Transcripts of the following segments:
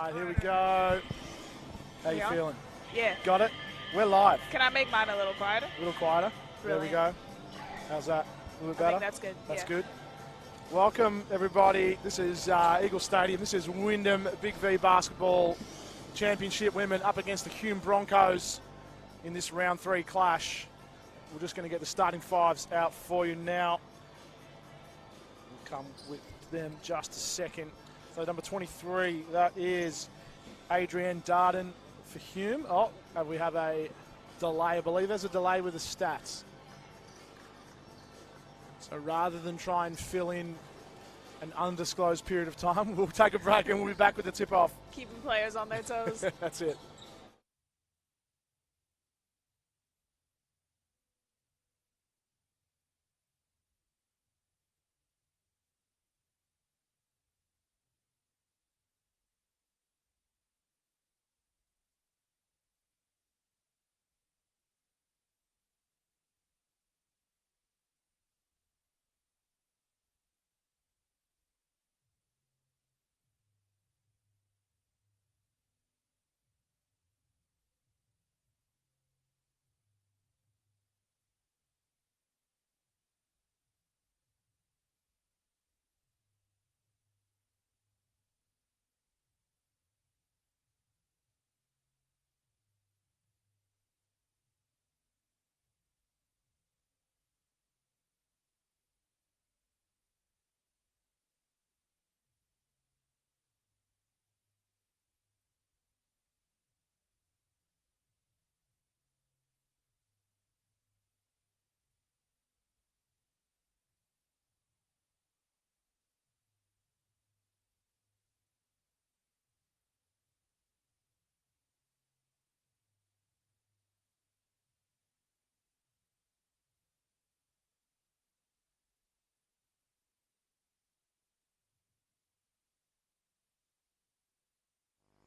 right, here we go. How you feeling? Yeah. Got it? We're live. Can I make mine a little quieter? A little quieter. Brilliant. There we go. How's that? A little bit better? I think that's good. That's yeah. good. Welcome, everybody. This is Eagle Stadium. This is Wyndham BigV Basketball Championship Women up against the Hume Broncos in this round 3 clash. We're just going to get the starting fives out for you now. We'll come with them just a second. So number 23, that is Adrienne Darden for Hume. Oh, and we have a delay. I believe there's a delay with the stats. So rather than try and fill in an undisclosed period of time, we'll take a break and we'll be back with the tip-off. Keeping players on their toes. That's it.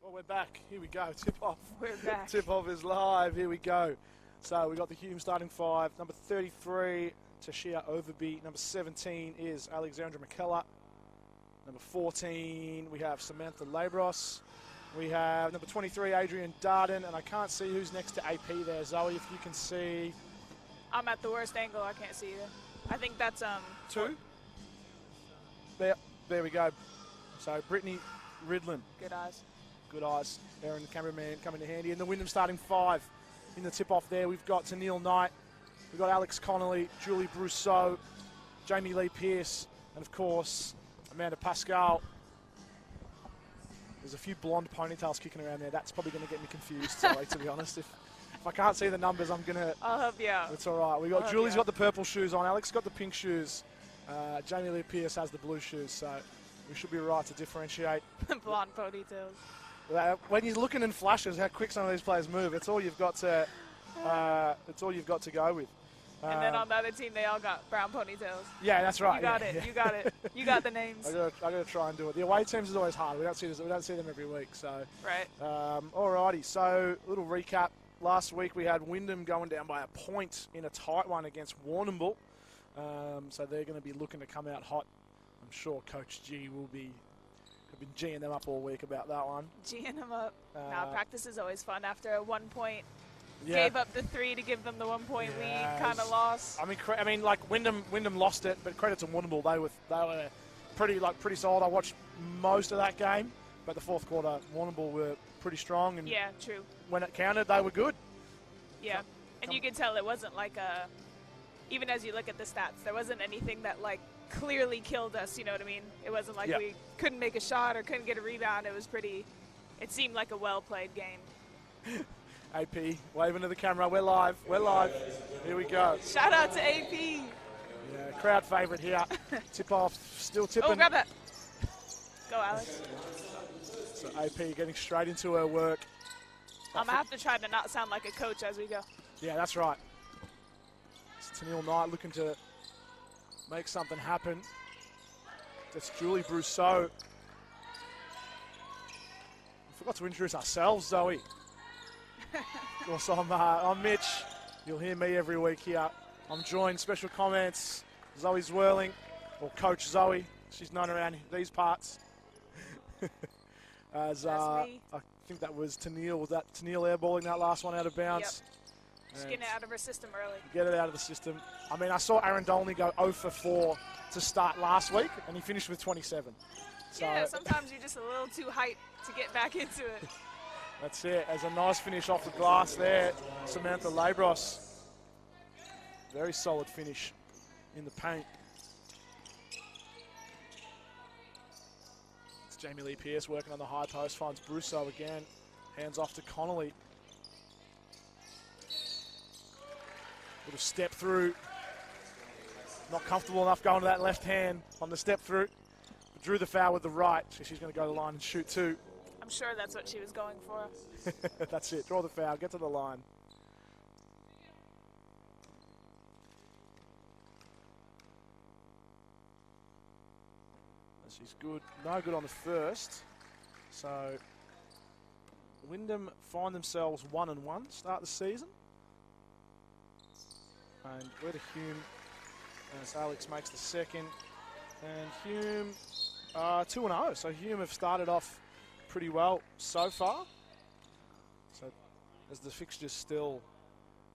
Well, we're back. Here we go. Tip-off. We're back. Tip-off is live. Here we go. So we got the Hume starting 5. Number 33, Tashia Overby. Number 17 is Alexandra McKellar. Number 14, we have Samantha Labros. We have number 23, Adrienne Darden. And I can't see who's next to AP there. Zoe, if you can see. I'm at the worst angle. I can't see you. I think that's 2. There we go. So Brittany Ridlin. good eyes. Good eyes. Aaron, the cameraman, coming to handy. And the Wyndham starting 5 in the tip-off there. We've got Tennille Knight. We've got Alex Connolly, Julie Brousseau, Jamie Lee Pearce, and, of course, Amanda Pascal. There's a few blonde ponytails kicking around there. That's probably going to get me confused, Zoe, to be honest. If I can't see the numbers, I'm going to... I'll help you out. It's all right. We got Julie's got the purple shoes on. Alex got the pink shoes. Jamie Lee Pearce has the blue shoes, so we should be right to differentiate. Blonde ponytails. When you're looking in flashes, how quick some of these players move, it's all you've got to. It's all you've got to go with. And then on the other team, they all got brown ponytails. Yeah, that's right. You got it. You got it. You got the names. I got to try and do it. The away teams is always hard. We don't see them every week. So. Right. Alrighty. So little recap. Last week we had Wyndham going down by a point in a tight one against Warrnambool. So they're going to be looking to come out hot. I'm sure Coach G will be. I've been G'ing them up all week about that one. G'ing them up. Practice is always fun after a 1 point. Yeah. Gave up the 3 to give them the 1 point lead. Kind of lost. I mean, like Wyndham lost it, but credit to Warrnambool. They were pretty solid. I watched most of that game, but the fourth quarter, Warrnambool were pretty strong. And yeah, true. When it counted, they were good. Yeah, and you could tell it wasn't like even as you look at the stats, there wasn't anything that like clearly killed us, you know what I mean? It wasn't like we couldn't make a shot or couldn't get a rebound. It seemed like a well-played game. AP, waving to the camera. We're live. Here we go. Shout out to AP. Yeah, crowd favourite here. Tip off, still tipping. Oh, grab that. Go, Alex. So AP getting straight into her work. I'm going to have to try to not sound like a coach as we go. Yeah, that's right. It's Tennille Knight looking to make something happen. That's Julie Brousseau. We forgot to introduce ourselves, Zoe. Of course, I'm Mitch. You'll hear me every week here. I'm joined, special comments, Zoe's Whirling, or Coach Zoe. She's known around these parts. As I think that was Tennille. Was that Tennille airballing that last one out of bounds? Yep. Just getting it out of her system early. Get it out of the system. I mean, I saw Aaron Dolney go 0 for 4 to start last week, and he finished with 27. So yeah, sometimes you're just a little too hyped to get back into it. That's it. As a nice finish off the glass there, Samantha Labros. Very solid finish in the paint. It's Jamie Lee Pierce working on the high post, finds Brousseau again. Hands off to Connolly. Little step through. Not comfortable enough going to that left hand on the step through. But drew the foul with the right, so she's going to go to the line and shoot 2. I'm sure that's what she was going for. That's it. Draw the foul, get to the line. She's good. No good on the first. So Wyndham find themselves 1-1 start the season. And where to Hume as Alex makes the second. And Hume 2-0. So Hume have started off pretty well so far. So as the fixture's still,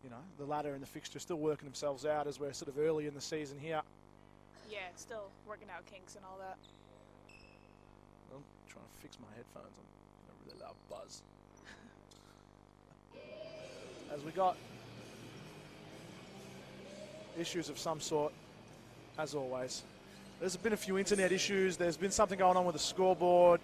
you know, the ladder and the fixture still working themselves out as we're sort of early in the season here. Yeah, still working out kinks and all that. I'm trying to fix my headphones. I'm getting a really loud buzz. As we got issues of some sort, as always. There's been a few internet issues. There's been something going on with the scoreboard.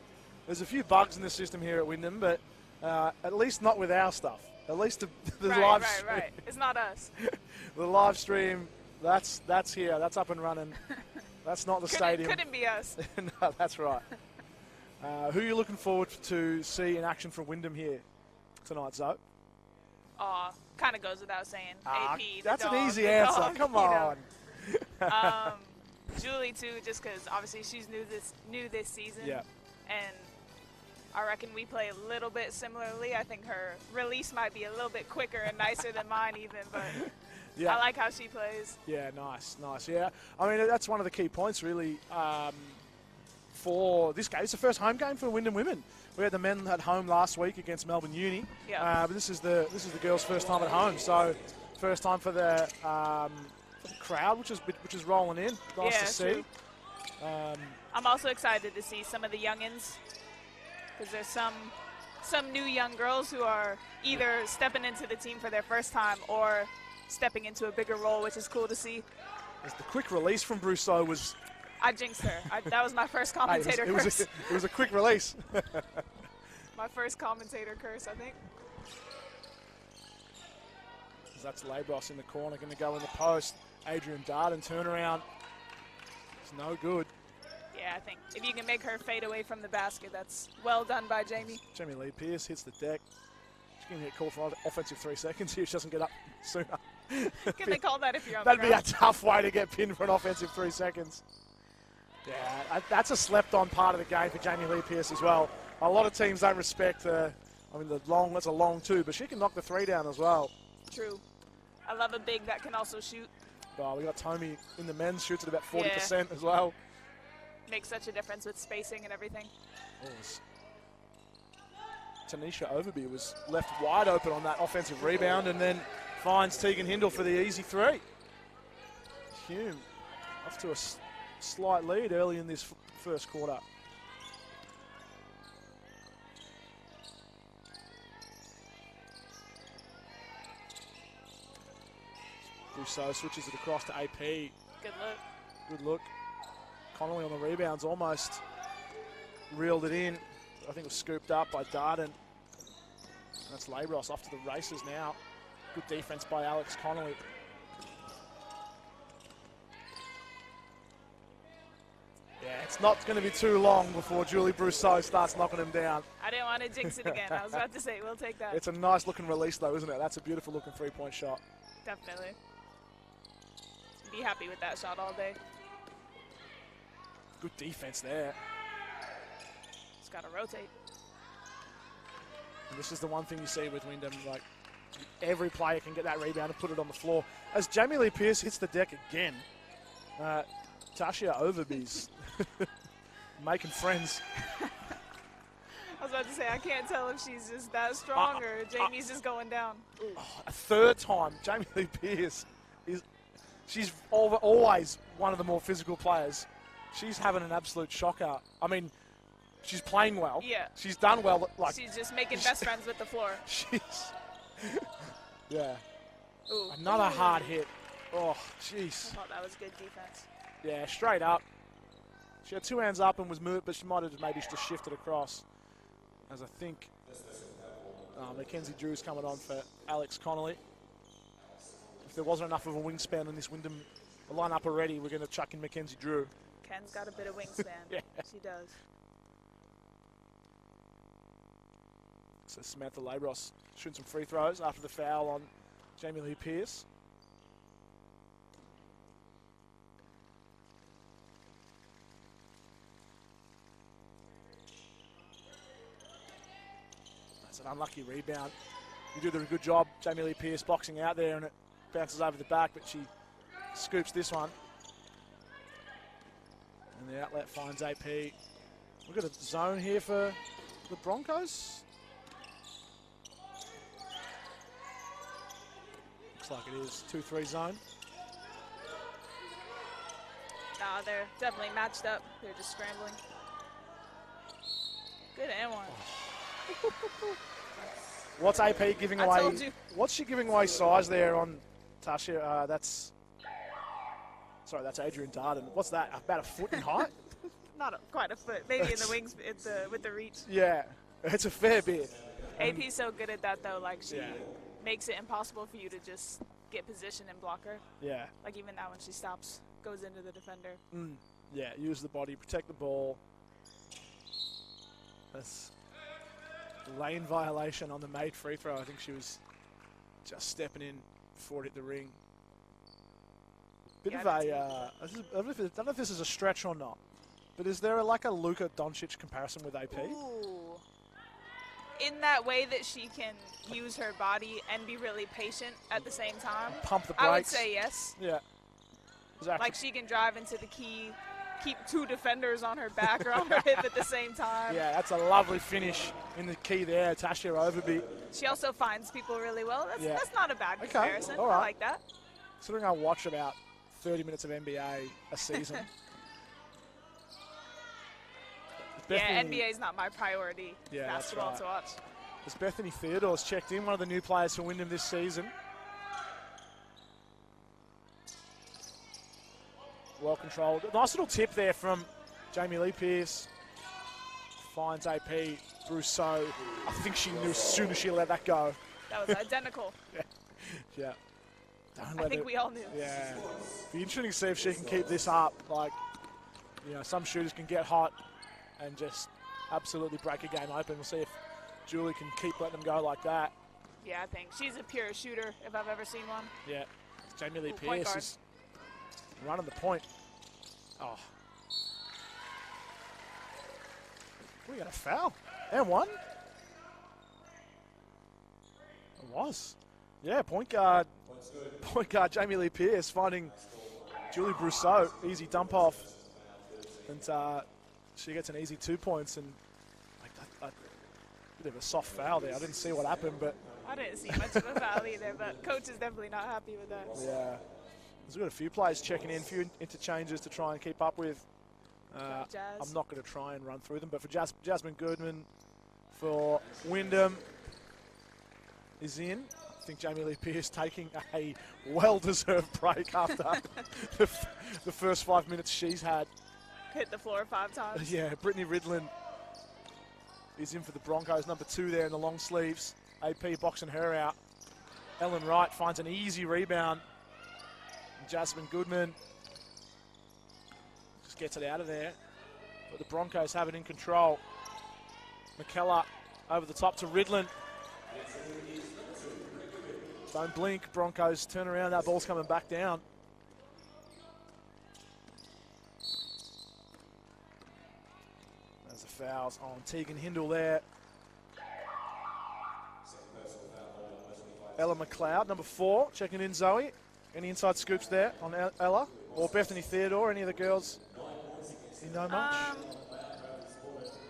There's a few bugs in the system here at Wyndham, but at least not with our stuff. At least the live stream. Right. It's not us. The live stream, that's here. That's up and running. That's not the stadium. Couldn't be us. No, that's right. Who are you looking forward to see in action from Wyndham here tonight, Zoe? Kind of goes without saying. AP, that's dog, an easy answer. Dog, Come on. Julie too, just because obviously she's new this season. Yeah. And I reckon we play a little bit similarly. I think her release might be a little bit quicker and nicer than mine even, but yeah. I like how she plays. Yeah, nice. Yeah. I mean, that's one of the key points really for this game. It's the first home game for Wyndham women. We had the men at home last week against Melbourne Uni. Yeah. But this is the girls' first time at home, so first time for the crowd, which is rolling in. Nice to see. True. I'm also excited to see some of the youngins, because there's some new young girls who are either stepping into the team for their first time or stepping into a bigger role, which is cool to see. As the quick release from Brousseau was... I jinxed her. That was my first commentator curse. It was a quick release. My first commentator curse, I think. That's Labros in the corner, going to go in the post. Adrian Darden turnaround. It's no good. Yeah, I think if you can make her fade away from the basket, that's well done by Jamie. Jamie Lee Pierce hits the deck. She's going to get called for offensive 3 seconds here. She doesn't get up sooner. Can they call that if you're on the ground? That'd be a tough way to get pinned for an offensive 3 seconds. Yeah, that's a slept-on part of the game for Jamie Lee Pierce as well. A lot of teams don't respect her. I mean, that's a long 2, but she can knock the 3 down as well. True. I love a big that can also shoot. Oh, we got Tommy in the men's, shoots at about 40% as well. Makes such a difference with spacing and everything. Tanisha Overby was left wide open on that offensive rebound and then finds Tegan Hindle for the easy 3. Hume off to a slight lead early in this first quarter. Brousseau switches it across to AP. Good look. Good look. Connolly on the rebounds almost reeled it in. I think it was scooped up by Darden. That's Labros off to the races now. Good defense by Alex Connolly. Yeah, it's not going to be too long before Julie Brousseau starts knocking him down. I didn't want to jinx it again. I was about to say, we'll take that. It's a nice looking release though, isn't it? That's a beautiful looking 3-point shot. Definitely. Be happy with that shot all day. Good defense there. Just got to rotate. And this is the one thing you see with Wyndham, like every player can get that rebound and put it on the floor. As Jamie Lee Pierce hits the deck again, Tasha Overby's making friends. I was about to say, I can't tell if she's just that strong or Jamie's just going down. A third time, Jamie Lee Pierce she's always one of the more physical players. She's having an absolute shocker. I mean, she's playing well. Yeah. She's done well. Like she's just making best friends with the floor. She's yeah. Ooh. Another hard hit. Oh, jeez. I thought that was good defense. Yeah, straight up. She had two hands up and was moved, but she might have maybe just shifted across. As I think Mackenzie Drew's coming on for Alex Connolly. If there wasn't enough of a wingspan in this Wyndham lineup already, we're going to chuck in Mackenzie Drew. Ken's got a bit of wingspan. Yeah. She does. So Samantha Labros shooting some free throws after the foul on Jamie Lee Pierce. That's an unlucky rebound. You do a good job, Jamie Lee Pierce boxing out there, and it bounces over the back, but she scoops this one. And the outlet finds AP. We've got a zone here for the Broncos. Looks like it is 2-3 zone. Nah, they're definitely matched up. They're just scrambling. Good and one. What's AP giving I away? told you. What's she giving away size there on Tasha? That's Adrian Darden. What's that? About a foot in height? Not quite a foot. Maybe in the wings with the reach. Yeah, it's a fair bit. AP's so good at that, though. Like, she Yeah. makes it impossible for you to just get position and block her. Yeah. Like, even now when she stops, goes into the defender. Yeah, use the body, protect the ball. That's lane violation on the made free throw. I think she was just stepping in before it hit the ring. Bit of a, I don't know if this is a stretch or not, but is there like a Luka Doncic comparison with AP? Ooh. In that way that she can use her body and be really patient at the same time. Pump the brakes. I would say yes. Yeah. Exactly. Like, she can drive into the key, keep two defenders on her back or on her hip at the same time. Yeah, that's a lovely finish in the key there, Tasha Overby. She also finds people really well. That's not a bad Okay, comparison. all right. I like that. Considering I watch about 30 minutes of NBA a season. Yeah, NBA is not my priority basketball that's to watch. As Bethany Theodore's checked in, one of the new players for Wyndham this season. Well controlled. Nice little tip there from Jamie Lee Pierce. Finds AP. Brousseau. I think she knew as soon as she let that go. That was identical. Yeah. I think we all knew. Yeah. Be interesting to see if she can keep this up. Like, you know, some shooters can get hot and just absolutely break a game open. We'll see if Julie can keep letting them go like that. Yeah, I think she's a pure shooter if I've ever seen one. Yeah. Jamie Lee point Pierce guard. is running the point. Oh. We got a foul. And one. It was. Yeah, point guard Jamie Lee Pierce finding Julie Brousseau. Easy dump off. And she gets an easy 2 points. And like a bit of a soft foul there. I didn't see what happened, but I didn't see much of a foul either, but coach is definitely not happy with that. yeah. There's got a few players checking in, a few interchanges to try and keep up with. Jazz. I'm not going to try and run through them, but for Jasmine Goodman, for Wyndham is in. I think Jamie Lee Pierce taking a well-deserved break after the first 5 minutes she's had. Hit the floor 5 times. Yeah, Brittany Ridlin is in for the Broncos, number 2 there in the long sleeves. AP boxing her out. Ellen Wright finds an easy rebound. And Jasmine Goodman just gets it out of there. But the Broncos have it in control. McKellar over the top to Ridlin. Don't blink, Broncos turn around, that ball's coming back down. There's the fouls on Tegan Hindle there. Ella McLeod, number 4, checking in Zoe. Any inside scoops there on Ella? Or Bethany Theodore, any of the girls you know much?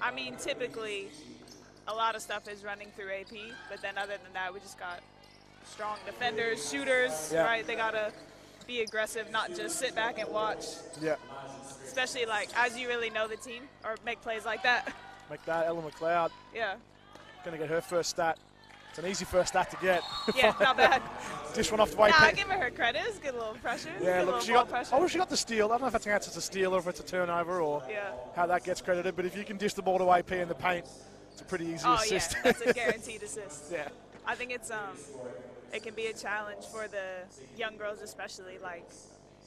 I mean, typically, a lot of stuff is running through AP, but then other than that, we just got strong defenders, shooters, right? They got to be aggressive, not just sit back and watch. Yeah. Especially, like, as you really know the team, or make plays like that. Make that, Ella McLeod. Yeah. Going to get her first stat. It's an easy first stat to get. Yeah, not bad. Dish one off the way. Nah, I give her credit. It's good little pressure. Yeah, look, she got the steal. I don't know if that's an answer to steal or if it's a turnover or how that gets credited. But if you can dish the ball to AP in the paint, it's a pretty easy assist. Oh, yeah, that's a guaranteed assist. Yeah. I think it's it can be a challenge for the young girls, especially. Like,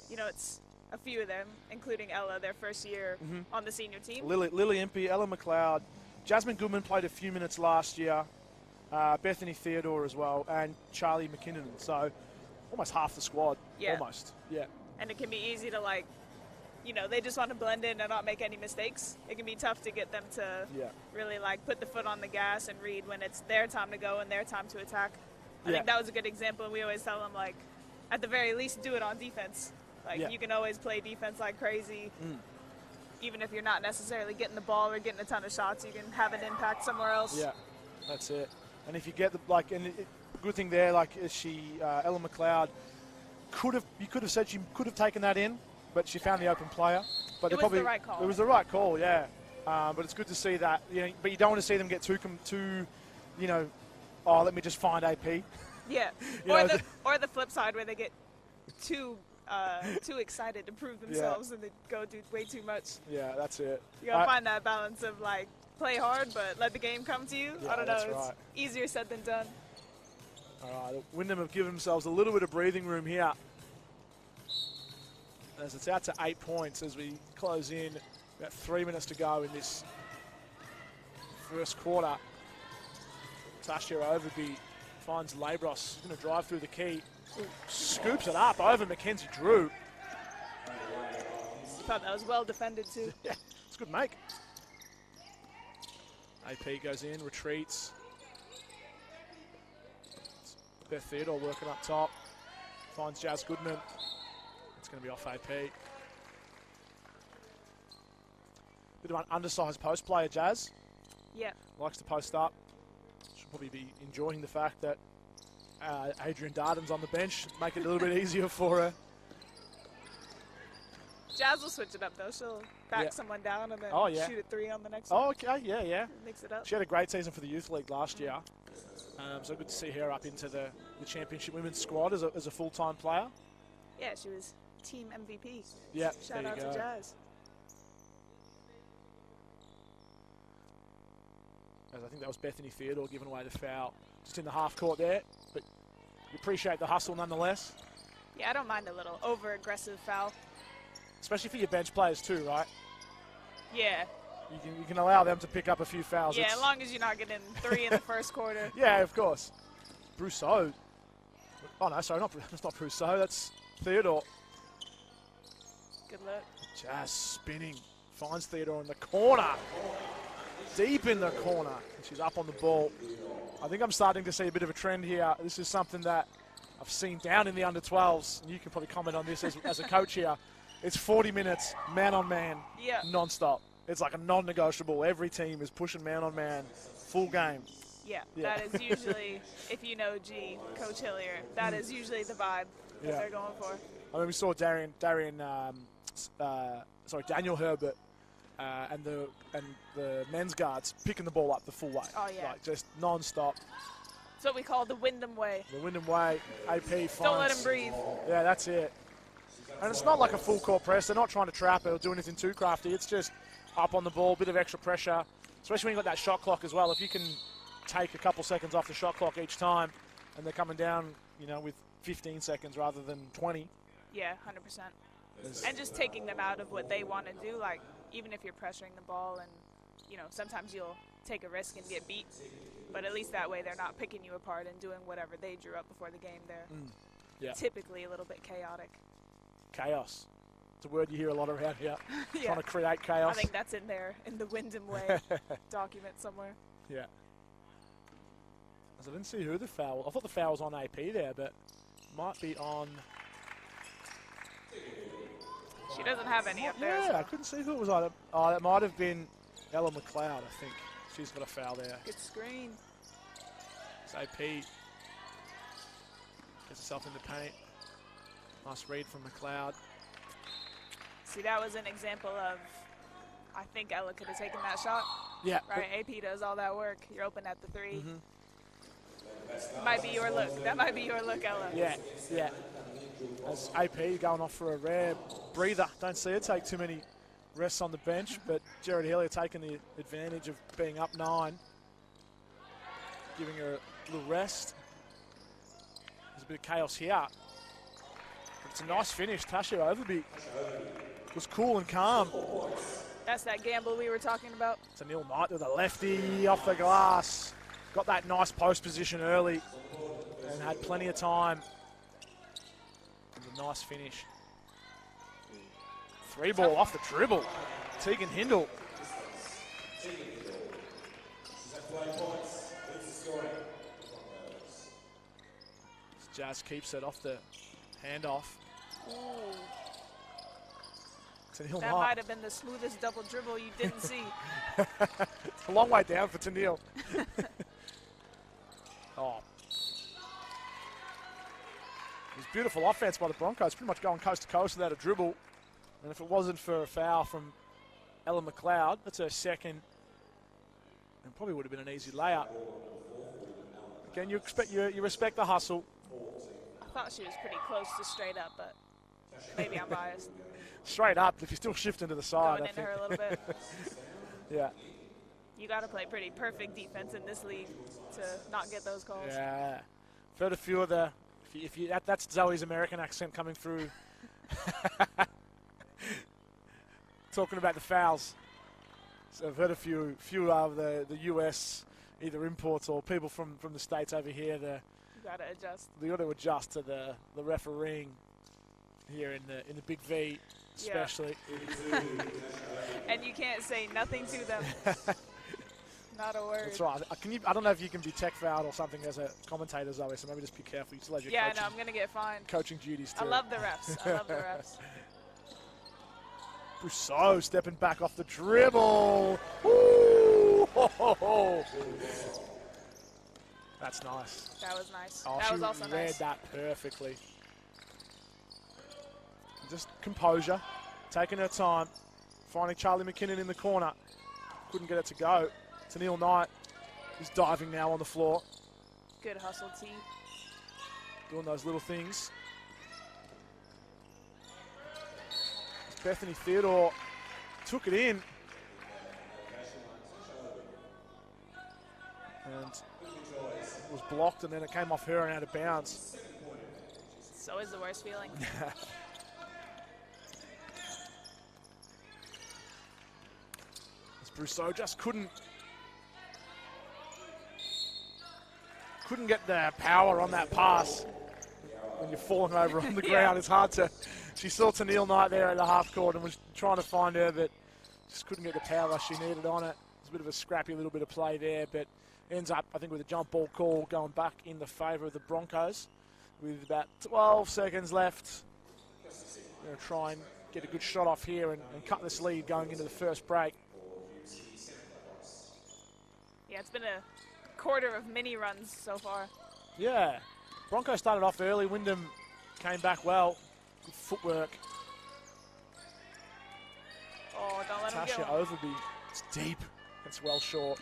you know, it's a few of them, including Ella, their first year on the senior team. Lily Impey, Ella McLeod, Jasmine Goodman played a few minutes last year. Bethany Theodore as well, and Charlie McKinnon. So almost half the squad. Yeah. Almost. Yeah. And it can be easy to, like, you know, they just want to blend in and not make any mistakes. It can be tough to get them to really, like, put the foot on the gas and read when it's their time to go and their time to attack. I think that was a good example. We always tell them, like, at the very least, do it on defense. Like, you can always play defense like crazy. Even if you're not necessarily getting the ball or getting a ton of shots, you can have an impact somewhere else. Yeah, that's it. And if you get the, like, and good thing there, like, Ella McLeod you could have said she could have taken that in, but she found the open player. But it was the right call. It was the right call, yeah. But it's good to see that, you know, but you don't want to see them get too, you know, oh, let me just find AP. Yeah, or the flip side where they get too excited to prove themselves and they go do way too much. Yeah, that's it. You gotta find that balance of, like, play hard but let the game come to you. Yeah, I don't know. It's easier said than done. All right, Wyndham have given themselves a little bit of breathing room here, as it's out to 8 points as we close in. About 3 minutes to go in this first quarter. Tasha Overby finds Labros, going to drive through the key. Scoops it up over Mackenzie Drew. I thought that was well defended too. Yeah, it's a good make. AP goes in, retreats. Beth Theodore working up top. Finds Jazz Goodman. It's going to be off AP. Bit of an undersized post player, Jazz. Yeah. Likes to post up. Should probably be enjoying the fact that Adrian Darden's on the bench, make it a little bit easier for her. Jazz will switch it up though. She'll back someone down and then shoot a three on the next one. Oh, okay, yeah. Mix it up. She had a great season for the Youth League last year. So good to see her up into the Championship Women's squad as a full-time player. Yeah, she was team MVP. Yeah, Shout out to Jazz. As I think that was Bethany Theodore giving away the foul just in the half court there. But you appreciate the hustle nonetheless. Yeah, I don't mind a little over-aggressive foul. Especially for your bench players too, right? Yeah. You can allow them to pick up a few fouls. Yeah, as long as you're not getting 3 in the first quarter. Yeah, of course. Brousseau. Oh, no, sorry, that's not Brousseau. That's Theodore. Good luck. Jazz spinning. Finds Theodore in the corner. Deep in the corner. And she's up on the ball. I think I'm starting to see a bit of a trend here. This is something that I've seen down in the under-12s. And you can probably comment on this as a coach here. It's 40 minutes, man-on-man, non-stop. It's like a non-negotiable. Every team is pushing man-on-man, full game. Yeah, that is usually, if you know G, Coach Hillier, that is usually the vibe that they're going for. I mean, we saw Daniel Herbert and the men's guards picking the ball up the full way. Oh, yeah. Like, just non-stop. It's what we call the Wyndham way. The Wyndham way, AP finds. Don't let him breathe. Yeah, that's it. And it's not like a full court press. They're not trying to trap it or do anything too crafty. It's just up on the ball, bit of extra pressure, especially when you've got that shot clock as well. If you can take a couple seconds off the shot clock each time and they're coming down, you know, with 15 seconds rather than 20. Yeah, 100%. And just taking them out of what they want to do, like, even if you're pressuring the ball and, you know, sometimes you'll take a risk and get beat, but at least that way they're not picking you apart and doing whatever they drew up before the game. They're typically a little bit chaotic. Chaos. It's a word you hear a lot around here. Trying to create chaos. I think that's in there, in the Wyndham way document somewhere. Yeah. I didn't see who the foul. I thought the foul was on AP there, but might be on. She doesn't have any up there. Yeah, I couldn't see who it was on. Oh, that might have been Ella McLeod, I think. She's got a foul there. Good screen. It's AP. Gets herself in the paint. Nice read from McLeod. See, that was an example of, I think Ella could have taken that shot. Yeah. Right, AP does all that work. You're open at the 3. Might be your look. That might be your look, Ella. Yeah, yeah. As AP going off for a rare breather. Don't see her take too many rests on the bench, but Jared Hillier taking the advantage of being up 9. Giving her a little rest. There's a bit of chaos here. But it's a nice finish. Tasha Overby was cool and calm. That's that gamble we were talking about. Tennille Knight with a lefty off the glass. Got that nice post position early and had plenty of time. And a nice finish. 3 ball off the dribble. Tegan Hindle. Jazz keeps it off the handoff. That might have been the smoothest double dribble you didn't see. It's a long way down for Tennille. Oh. It was beautiful offense by the Broncos, pretty much going coast to coast without a dribble. And if it wasn't for a foul from Ella McLeod, that's her second, and probably would have been an easy layup. Again, you respect the hustle. I thought she was pretty close to straight up, but maybe I'm biased. Straight up, if you're still shifting to the side. Going into her a little bit. Yeah. You got to play pretty perfect defense in this league to not get those calls. Yeah. I've heard a few of the, that's Zoe's American accent coming through. Talking about the fouls. So I've heard a few of the US, either imports or people from the States over here. You got to adjust. They got to adjust to the refereeing here in the Big V, especially. Yeah. And you can't say nothing to them. Not a word. That's right. I don't know if you can be tech fouled or something as a commentator, Zoe, so maybe just be careful. You still have your coaching, no, I'm going to get fined. Coaching duties too. I love the refs. I love the refs. Brousseau stepping back off the dribble. Ooh, ho, ho, ho. That's nice. That was nice. Oh, that was also nice. She read that perfectly. Just composure, taking her time, finding Charlie McKinnon in the corner. Couldn't get it to go. Tennille Knight is diving now on the floor. Good hustle, T. Doing those little things. Bethany Theodore took it in. And it was blocked, and then it came off her and out of bounds. It's always the worst feeling. Brousseau just couldn't get the power on that pass. When you're falling over on the ground, it's hard to. She saw Tennille Knight there at the half court and was trying to find her, but just couldn't get the power she needed on it. It was a bit of a scrappy little bit of play there, but ends up, I think, with a jump ball call going back in the favour of the Broncos with about 12 seconds left. Going to try and get a good shot off here and cut this lead going into the first break. Yeah, it's been a quarter of mini runs so far. Yeah. Broncos started off early. Wyndham came back well. Good footwork. Oh, don't let him Tasha go. Overby. It's deep. It's well short.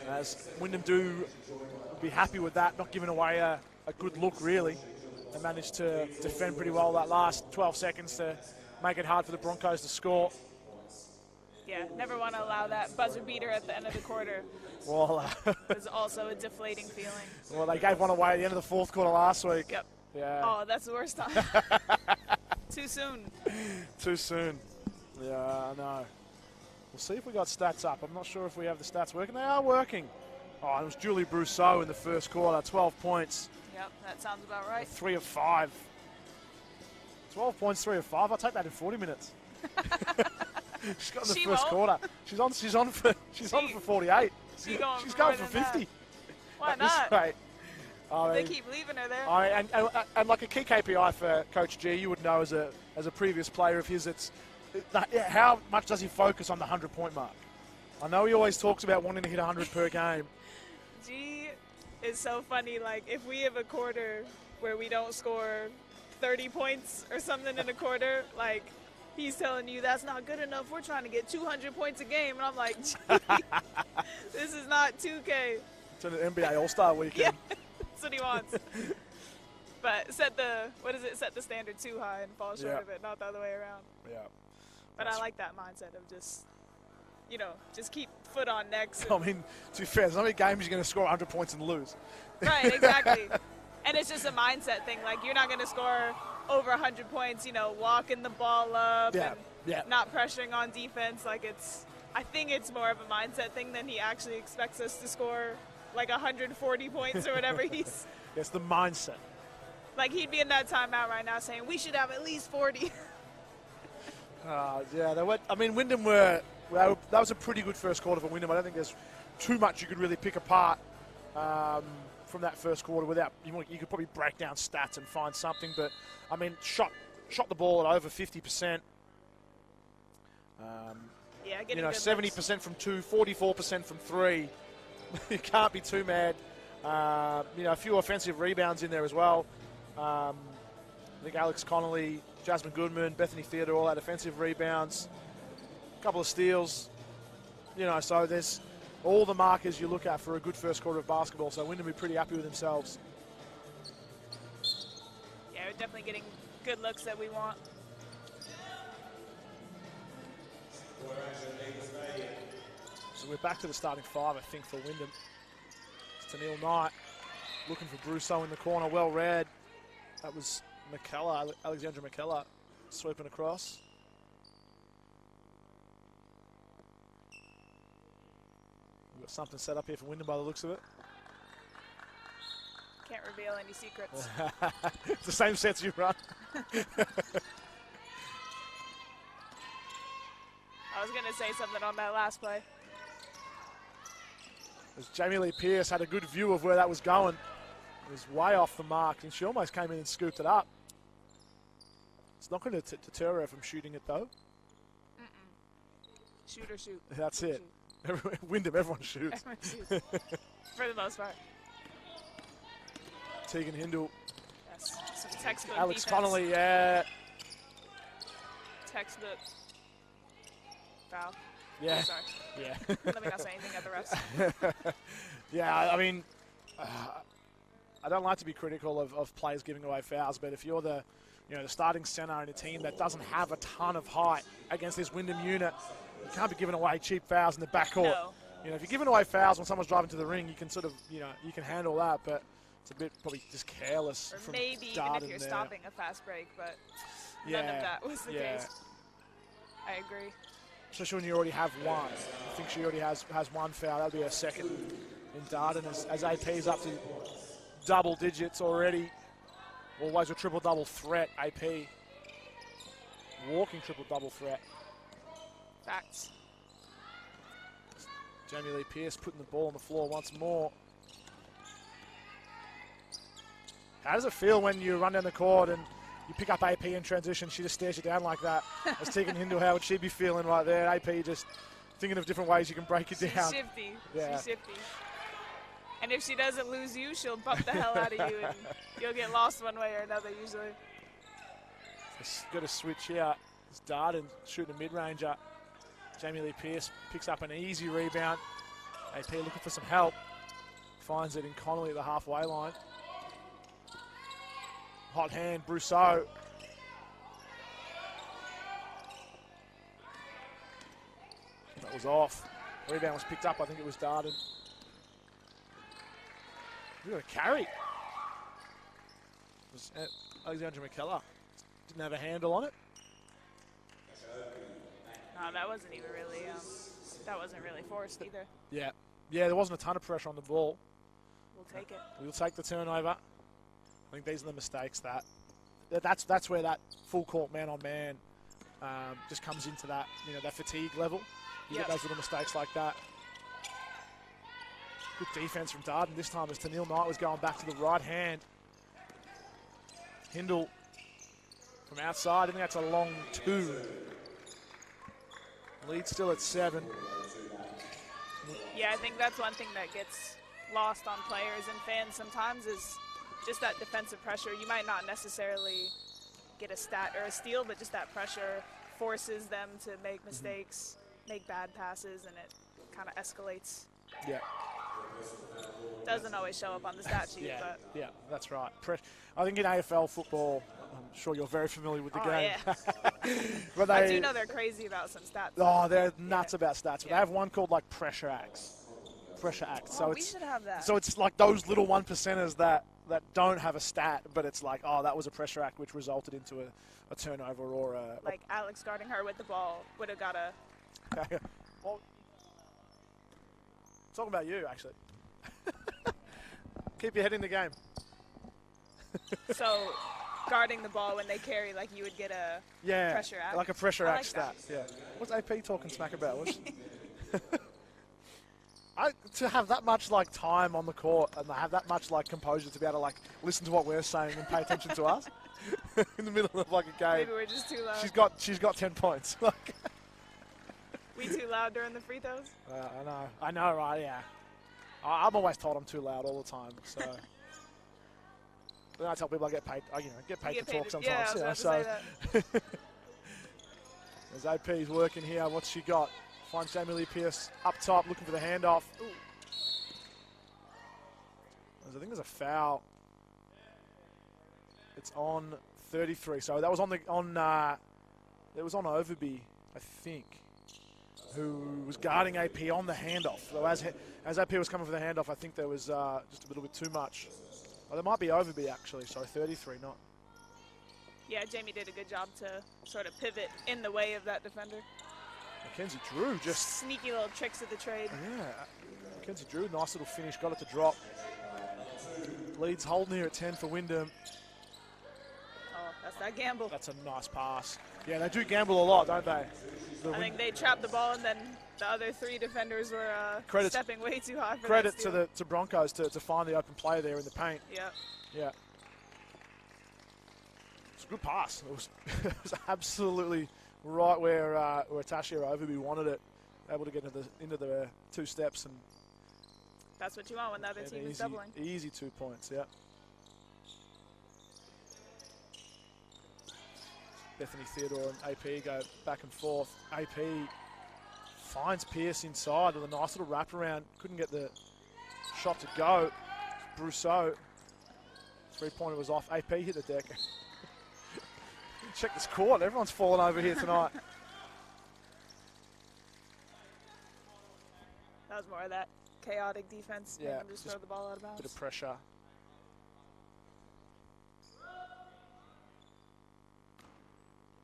As Wyndham do be happy with that, not giving away a good look, really. They managed to defend pretty well that last 12 seconds to make it hard for the Broncos to score. Yeah, never want to allow that buzzer beater at the end of the quarter. Well, it's also a deflating feeling. Well, they gave one away at the end of the fourth quarter last week. Yep. Yeah. Oh, that's the worst time. Too soon. Too soon. Yeah, I know. We'll see if we got stats up. I'm not sure if we have the stats working. They are working. Oh, it was Julie Brousseau in the first quarter, 12 points. Yep, that sounds about right. 3 of 5. 12 points, 3 of 5. I'll take that in 40 minutes. She's got in the first quarter. She's on for 48. She's going for 50. That. Why not? They keep leaving her there. And like a key KPI for Coach G, you would know as a previous player of his, how much does he focus on the 100-point mark? I know he always talks about wanting to hit 100 per game. G is so funny. Like, if we have a quarter where we don't score 30 points or something in a quarter, like, he's telling you that's not good enough. We're trying to get 200 points a game. And I'm like, gee, this is not 2K. It's an NBA All-Star weekend. Yeah, that's what he wants. But set the standard too high and fall short of it, not the other way around. Yeah. But I like that mindset of just, just keep foot on necks. I mean, to be fair, there's not many games you're going to score 100 points and lose. Right, exactly. And it's just a mindset thing. Like, you're not going to score over 100 points, walking the ball up and not pressuring on defense. Like, I think it's more of a mindset thing than he actually expects us to score like 140 points or whatever he's. It's the mindset. Like, he'd be in that timeout right now saying, we should have at least 40. Wyndham that was a pretty good first quarter for Wyndham. I don't think there's too much you could really pick apart from that first quarter without, you could probably break down stats and find something, but I mean, shot the ball at over 50%. 70% from 2, 44% from 3. You can't be too mad. A few offensive rebounds in there as well. I think Alex Connolly, Jasmine Goodman, Bethany Theodore all had offensive rebounds. A couple of steals. So there's all the markers you look at for a good first quarter of basketball. So Wyndham will be pretty happy with themselves. Yeah, we're definitely getting good looks that we want. So we're back to the starting 5, I think, for Wyndham. It's Tennille Knight looking for Brousseau in the corner. Well read. That was McKellar, Alexandra McKellar, sweeping across. We've got something set up here for Wyndham by the looks of it. Can't reveal any secrets. It's the same sets you run. I was going to say something on that last play. As Jamie Lee Pierce had a good view of where that was going. It was way off the mark, and she almost came in and scooped it up. It's not going to deter her from shooting it, though. Shoot or shoot. That's it. Wyndham, everyone shoots. Everyone shoots. For the most part. Tegan Hindle. Yes, some textbook Alex defense. Connolly, yeah. Textbook. Foul. Yeah. Oh, sorry. Yeah. Let me not say anything at the refs. Yeah, I mean, I don't like to be critical of players giving away fouls, but if you're the starting centre in a team that doesn't have a ton of height against this Wyndham unit, you can't be giving away cheap fouls in the backcourt. No. If you're giving away fouls when someone's driving to the ring, you can sort of, you can handle that, but it's a bit probably just careless. Or from maybe even Darden if you're there. stopping a fast break, but none of that was the case. I agree. Especially when you already have one. I think she already has one foul. That'll be her second in Darden as AP's up to double digits already. Always a triple-double threat, AP. Walking triple-double threat. Facts. Jamie Lee Pierce putting the ball on the floor once more. How does it feel when you run down the court and you pick up AP in transition, she just stares you down like that? As Tegan Hindle, how would she be feeling right there? AP just thinking of different ways you can break it down. She's shifty. Yeah. She's shifty. And if she doesn't lose you, she'll bump the hell out of you, and you'll get lost one way or another usually. It's got a switch here. It's Darden shooting a mid-ranger. Jamie Lee Pierce picks up an easy rebound. AP looking for some help. Finds it in Connolly at the halfway line. Hot hand, Brousseau. That was off. Rebound was picked up. I think it was Darden. We got a carry. It was Alexandra McKellar. Didn't have a handle on it. No, that wasn't even really. That wasn't really forced either. Yeah, there wasn't a ton of pressure on the ball. We'll take it. We'll take the turnover. I think these are the mistakes that's where that full court man-on-man just comes into that, that fatigue level. You get those little mistakes like that. Good defense from Darden this time as Tennille Knight was going back to the right hand. Hindle from outside. I think that's a long 2. Lead still at 7. Yeah, I think that's one thing that gets lost on players and fans sometimes is just that defensive pressure. You might not necessarily get a stat or a steal, but just that pressure forces them to make mistakes, make bad passes, and it kind of escalates. Yeah. Doesn't always show up on the stat sheet, but yeah, that's right. I think in AFL football, I'm sure you're very familiar with the game. Yeah. But I do know they're crazy about some stats. Oh, they're nuts about stats. But they have one called like pressure acts. Pressure acts. Oh, so we should have that. So it's like those little 1%ers that don't have a stat, but it's like, oh, that was a pressure act which resulted into a turnover or a... Like Alex guarding her with the ball would have got a... Well, talking about you, actually. Keep your head in the game. So guarding the ball when they carry, like you would get a pressure act? Like a pressure act like stat. that. Yeah. What's AP talking smack about? To have that much like time on the court and have that much like composure to be able to like listen to what we're saying and pay attention to us in the middle of like a game. Maybe we're just too loud. She's got 10 points. Like we too loud during the free throws? I know, right? Yeah. I'm always told I'm too loud all the time. So then I tell people I get paid. Get paid to talk sometimes. Yeah, I was about to say that. As AP's working here, what's she got? Finds Jamie Lee Pierce up top, looking for the handoff. Ooh. I think there's a foul. It's on 33. So that was on it was on Overby, I think, who was guarding AP on the handoff. So as AP was coming for the handoff, I think there was just a little bit too much. Oh, there might be Overby actually. So 33, not. Yeah, Jamie did a good job to sort of pivot in the way of that defender. Mackenzie Drew just... Sneaky little tricks of the trade. Yeah. Mackenzie Drew, nice little finish, got it to drop. Leads holding here at 10 for Wyndham. Oh, that's that gamble. That's a nice pass. Yeah, they do gamble a lot, don't they? I think they trapped the ball and then the other 3 defenders were stepping way too high for credit that steal. to Broncos to find the open play there in the paint. Yeah. Yeah. It's a good pass. It was absolutely right where Tashia Overby wanted it. Able to get into the 2 steps and. That's what you want when the other team is doubling. Easy 2 points. Yeah. Bethany Theodore and AP go back and forth. AP finds Pierce inside with a nice little wraparound. Couldn't get the shot to go. Brousseau. 3-pointer was off. AP hit the deck. Check this court. Everyone's falling over here tonight. That was more of that chaotic defense. Yeah. Just throw the ball out of bounds. Bit of pressure.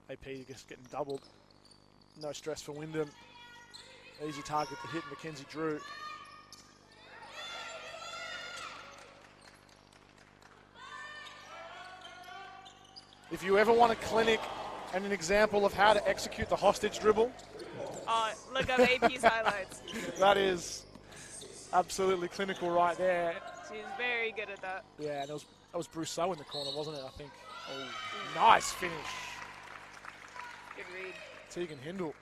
AP just getting doubled. No stress for Wyndham. Easy target to hit Mackenzie Drew. If you ever want a clinic and an example of how to execute the hostage dribble, look up AP's highlights. That is absolutely clinical right there. She's very good at that. Yeah, and that was Brousseau in the corner, wasn't it, I think? Oh, nice finish. Good read. Tegan Hindle.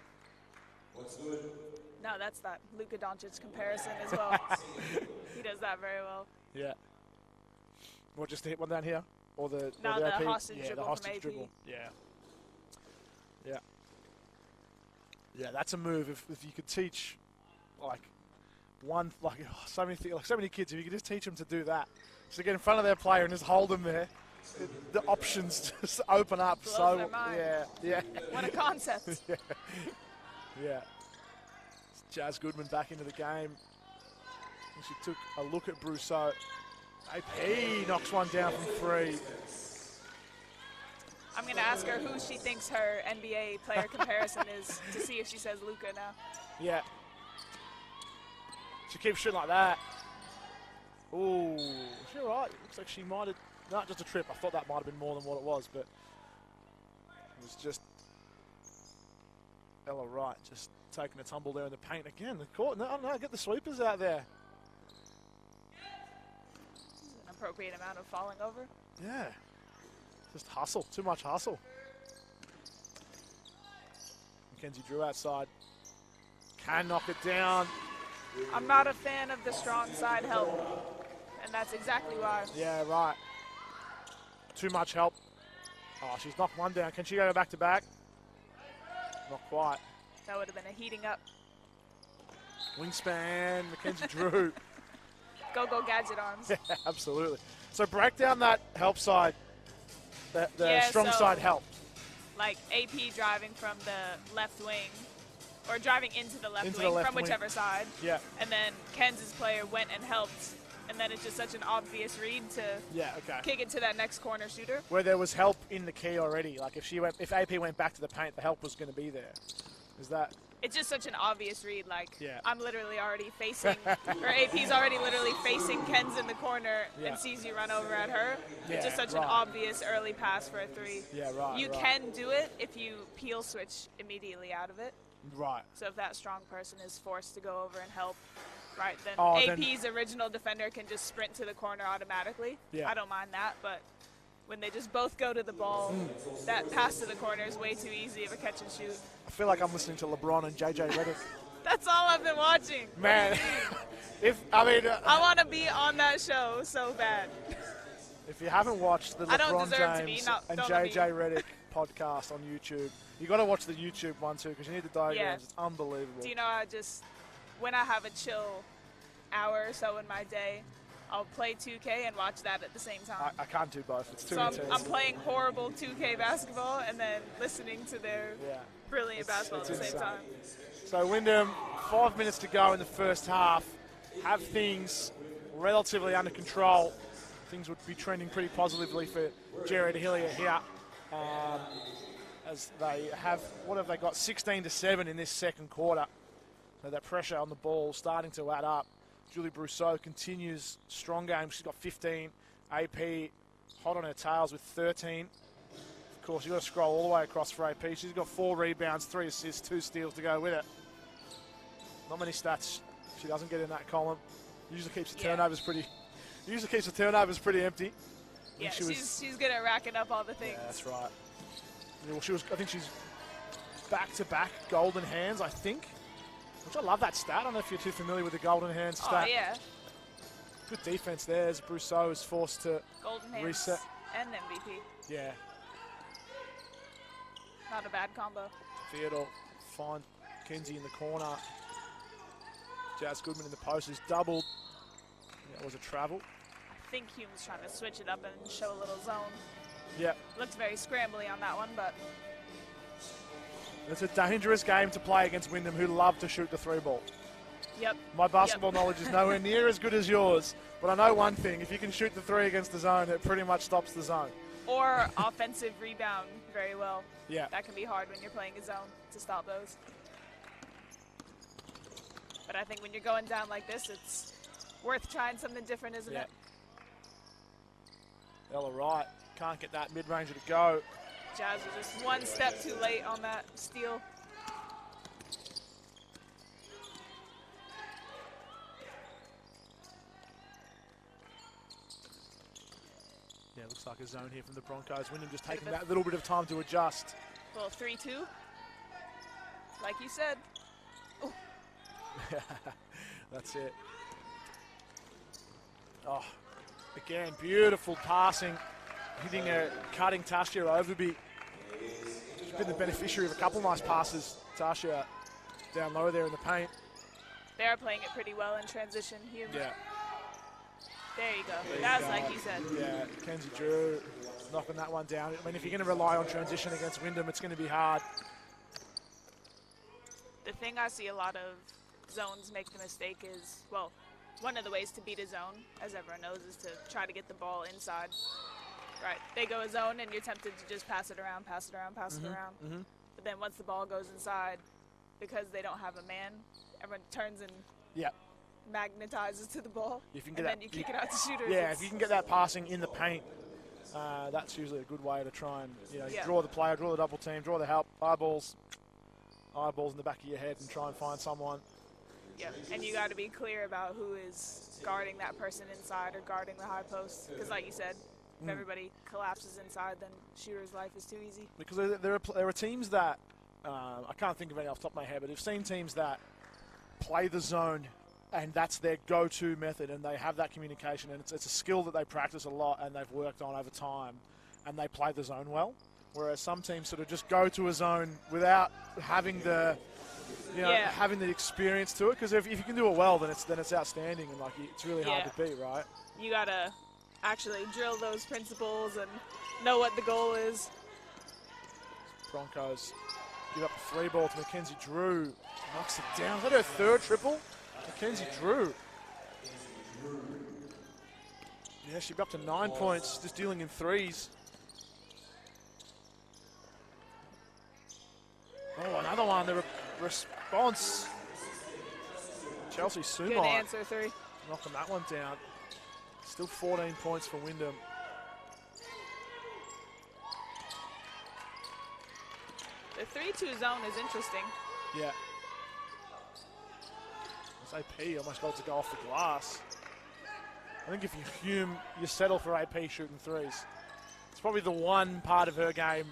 No, that's that Luka Doncic comparison as well. He does that very well. Yeah. What, just the hit one down here? Or the AP? Hostage dribble the hostage from AP. dribble. Yeah. Yeah. Yeah, that's a move. If you could teach, so many kids, if you could just teach them to do that. So get in front of their player and just hold them there. The options just open up. Blows their mind. Yeah. What a concept. Yeah. Jazz Goodman back into the game. And she took a look at Brousseau. AP knocks one down from 3. I'm going to ask her who she thinks her NBA player comparison is to see if she says Luka now. Yeah. She keeps shooting like that. Ooh, is she all right? Looks like she might have, not just a trip. I thought that might have been more than what it was, but it was just Ella Wright just taking a tumble there in the paint again. The court, no, get the sweepers out there. An appropriate amount of falling over. Yeah. Just hustle, too much hustle. Mackenzie Drew outside. Can knock it down. I'm not a fan of the strong side help, and that's exactly why. Yeah, right. Too much help. Oh, she's knocked one down. Can she go back to back? Not quite. That would have been a heating up. Wingspan, Mackenzie Drew. Go gadget arms. Yeah, absolutely. So break down that help side, the strong side help. Like AP driving from the left wing, or driving into the left wing from wing. whichever side. Yeah. And then Kansas player went and helped, and then it's just such an obvious read to kick it to that next corner shooter. Where there was help in the key already. Like if AP went back to the paint, the help was going to be there. Is that? It's just such an obvious read. Like I'm literally already facing, or AP's already literally facing Ken's in the corner and sees you run over at her. It's just such an obvious early pass for a three. Yeah, right. You can do it if you peel switch immediately out of it. Right. So if that strong person is forced to go over and help, right, then AP's original defender can just sprint to the corner automatically. Yeah. I don't mind that, but when they just both go to the ball, that pass to the corner is way too easy of a catch and shoot. I feel like I'm listening to LeBron and JJ Redick. That's all I've been watching. Man, I want to be on that show so bad. If you haven't watched the LeBron James and JJ Redick podcast on YouTube, you got to watch the YouTube one too because you need the diagrams. Yeah. It's unbelievable. Do you know, when I have a chill hour or so in my day, I'll play 2K and watch that at the same time. I can't do both. It's too intense. I'm playing horrible 2K basketball and then listening to their brilliant basketball at the same time. So Wyndham, 5 minutes to go in the first half, have things relatively under control. Things would be trending pretty positively for Jared Hillier here. As they have, what have they got? 16-7 in this second quarter. So that pressure on the ball starting to add up. Julie Brousseau continues strong game. She's got 15. AP hot on her tails with 13. Of course, you've got to scroll all the way across for AP. She's got 4 rebounds, 3 assists, 2 steals to go with it. Not many stats she doesn't get in that column. Usually keeps the turnovers pretty. Usually keeps the turnovers pretty empty. Yeah, she's good at racking up all the things. Yeah, that's right. Yeah, well, I think she's back-to-back golden hands, I think. Which I love that stat. I don't know if you're too familiar with the golden hands stat. Oh, yeah. Good defense there as Brousseau is forced to golden hands reset. And MVP. Yeah. Not a bad combo. Theodore find Kenzie in the corner. Jazz Goodman in the post is doubled. That was a travel. I think Hume's trying to switch it up and show a little zone. Yeah. Looked very scrambly on that one, but it's a dangerous game to play against Wyndham, who love to shoot the 3 ball. Yep. My basketball knowledge is nowhere near as good as yours, but I know one thing. If you can shoot the 3 against the zone, it pretty much stops the zone. Or offensive rebound very well. Yeah. That can be hard when you're playing a zone to stop those. But I think when you're going down like this, it's worth trying something different, isn't it? Ella Wright can't get that mid-ranger to go. Jazz was just one step too late on that steal. Yeah, looks like a zone here from the Broncos. Wyndham just taking that little bit of time to adjust. Well, 3-2, like you said. That's it. Oh, again, beautiful passing. Hitting a cutting Tasha Overby. She's been the beneficiary of a couple nice passes. Tasha down low there in the paint. They're playing it pretty well in transition. Hume. Yeah. There you go. That's like you said. Yeah, Kenzie Drew knocking that one down. I mean, if you're going to rely on transition against Wyndham, it's going to be hard. The thing I see a lot of zones make the mistake is, well, one of the ways to beat a zone, as everyone knows, is to try to get the ball inside. Right, they go a zone and you're tempted to just pass it around, pass it around, pass it around. But then once the ball goes inside, because they don't have a man, everyone turns and magnetizes to the ball, if you can and get then you kick it out to shooters. Yeah, if you can get that passing in the paint, that's usually a good way to try and draw the player, draw the double team, draw the help, eyeballs in the back of your head and try and find someone. Yeah, and you got to be clear about who is guarding that person inside or guarding the high post, because like you said, if everybody collapses inside, then shooter's life is too easy. Because there are teams that, I can't think of any off the top of my head, but I've seen teams that play the zone, and that's their go-to method, and they have that communication, and it's a skill that they practice a lot and they've worked on over time, and they play the zone well. Whereas some teams sort of just go to a zone without having the, having the experience to it. Because if you can do it well, then it's outstanding, and like it's really hard to beat, right? You gotta actually drill those principles and know what the goal is. Broncos give up the 3 ball to Mackenzie Drew. Knocks it down. Is that her 3rd triple? Mackenzie Drew. Yeah, she'd be up to 9 points, just dealing in 3s. Oh, another one. The response. Chelsea Sumai. Good answer, 3. Knocking that one down. Still 14 points for Wyndham. The 3-2 zone is interesting. Yeah. This AP almost got to go off the glass. I think if you Hume, you settle for AP shooting 3s. It's probably the one part of her game.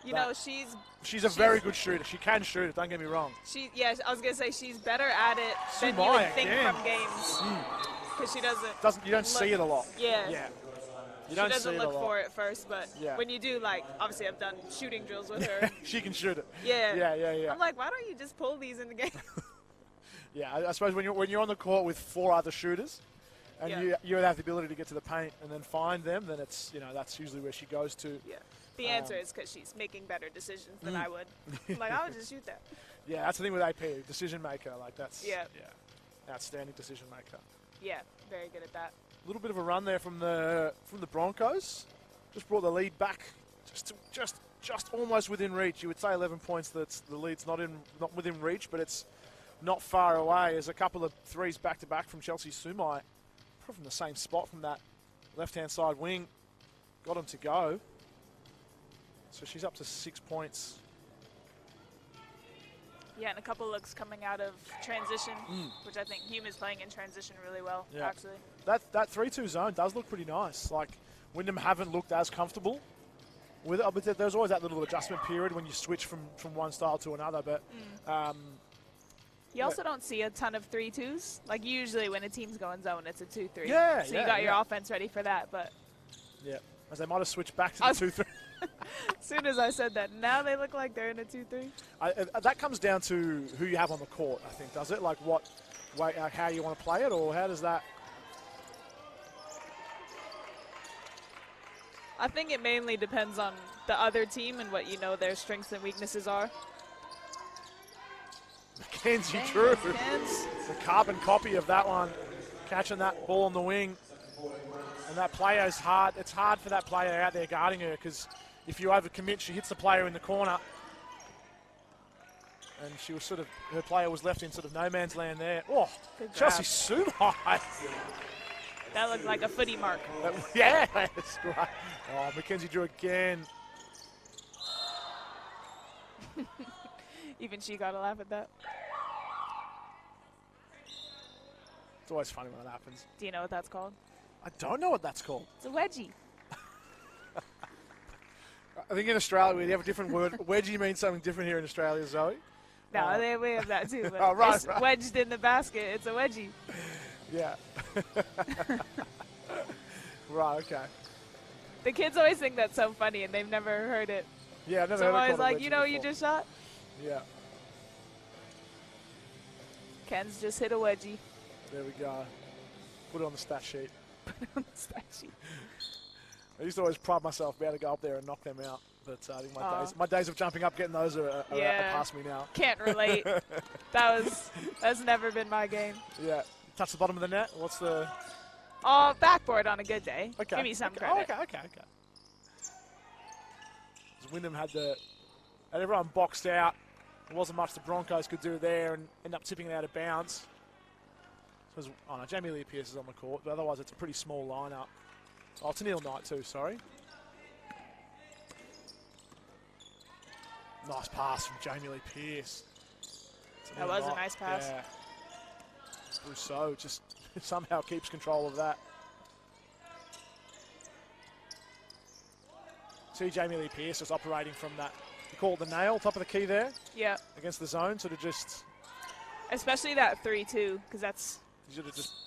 You know, she's a very good shooter. She can shoot it, don't get me wrong. I was going to say she's better at it than you would think from games. Because she doesn't you don't see it a lot. Yeah. Yeah. She doesn't look for it first, but when you do, like, obviously I've done shooting drills with her. She can shoot it. Yeah. I'm like, why don't you just pull these in the game? Yeah, I suppose when you're on the court with 4 other shooters, and you have the ability to get to the paint and then find them, then it's that's usually where she goes to. Yeah. The answer is because she's making better decisions than I would. I'm like, I would just shoot that. Yeah, that's the thing with AP, decision maker. Like that's outstanding decision maker. Yeah, very good at that. A little bit of a run there from the Broncos. Just brought the lead back, just almost within reach. You would say 11 points. That's the lead's not within reach, but it's not far away. There's a couple of 3s back to back from Chelsea Sumai, probably from the same spot from that left-hand side wing. Got them to go. So she's up to 6 points. Yeah, and a couple looks coming out of transition, which I think Hume is playing in transition really well, actually. That 3-2 zone does look pretty nice. Like, Wyndham haven't looked as comfortable with it. But there's always that little adjustment period when you switch from one style to another. But you also don't see a ton of 3-2s. Like, usually when a team's going zone, it's a 2-3. Yeah, so you got your offense ready for that. But yeah, as they might have switched back to the 2-3. As soon as I said that, now they look like they're in a 2-3. That comes down to who you have on the court, I think, does it? Like what way, how you want to play it, or how does that? I think it mainly depends on the other team and what their strengths and weaknesses are. Mackenzie Drew, the carbon copy of that one, catching that ball on the wing. And that player's hard. It's hard for that player out there guarding her, because if you overcommit, she hits the player in the corner. And she was her player was left in sort of no man's land there. Oh, Chelsea Sumai. That looked like a footy mark. Yeah, that's great. Oh, Mackenzie Drew again. Even she got to laugh at that. It's always funny when it happens. Do you know what that's called? I don't know what that's called. It's a wedgie. I think in Australia we have a different word. Wedgie means something different here in Australia, Zoe. No, we have that too. But right. Wedged in the basket, it's a wedgie. Yeah. Right, okay. The kids always think that's so funny, and they've never heard it. Yeah, I've never so heard it. I'm always like, you just shot? Yeah. Ken's just hit a wedgie. There we go. Put it on the stat sheet. On the stat sheet. I used to always pride myself being able to go up there and knock them out. But I think my days of jumping up, getting those are past me now. Can't relate. That's never been my game. Yeah. Touch the bottom of the net. What's the... Oh, backboard on a good day. Okay. Give me some credit. Okay. Wyndham had everyone boxed out. There wasn't much the Broncos could do there, and end up tipping it out of bounds. So Jamie Lee Pierce is on the court, but otherwise it's a pretty small lineup. Oh, it's Neil Knight too, sorry. Nice pass from Jamie Lee Pierce. That was a nice pass. Yeah. Rousseau just somehow keeps control of that. See Jamie Lee Pierce is operating from that call it the nail, top of the key there. Yeah. Against the zone, sort of just. Especially that 3-2, because that's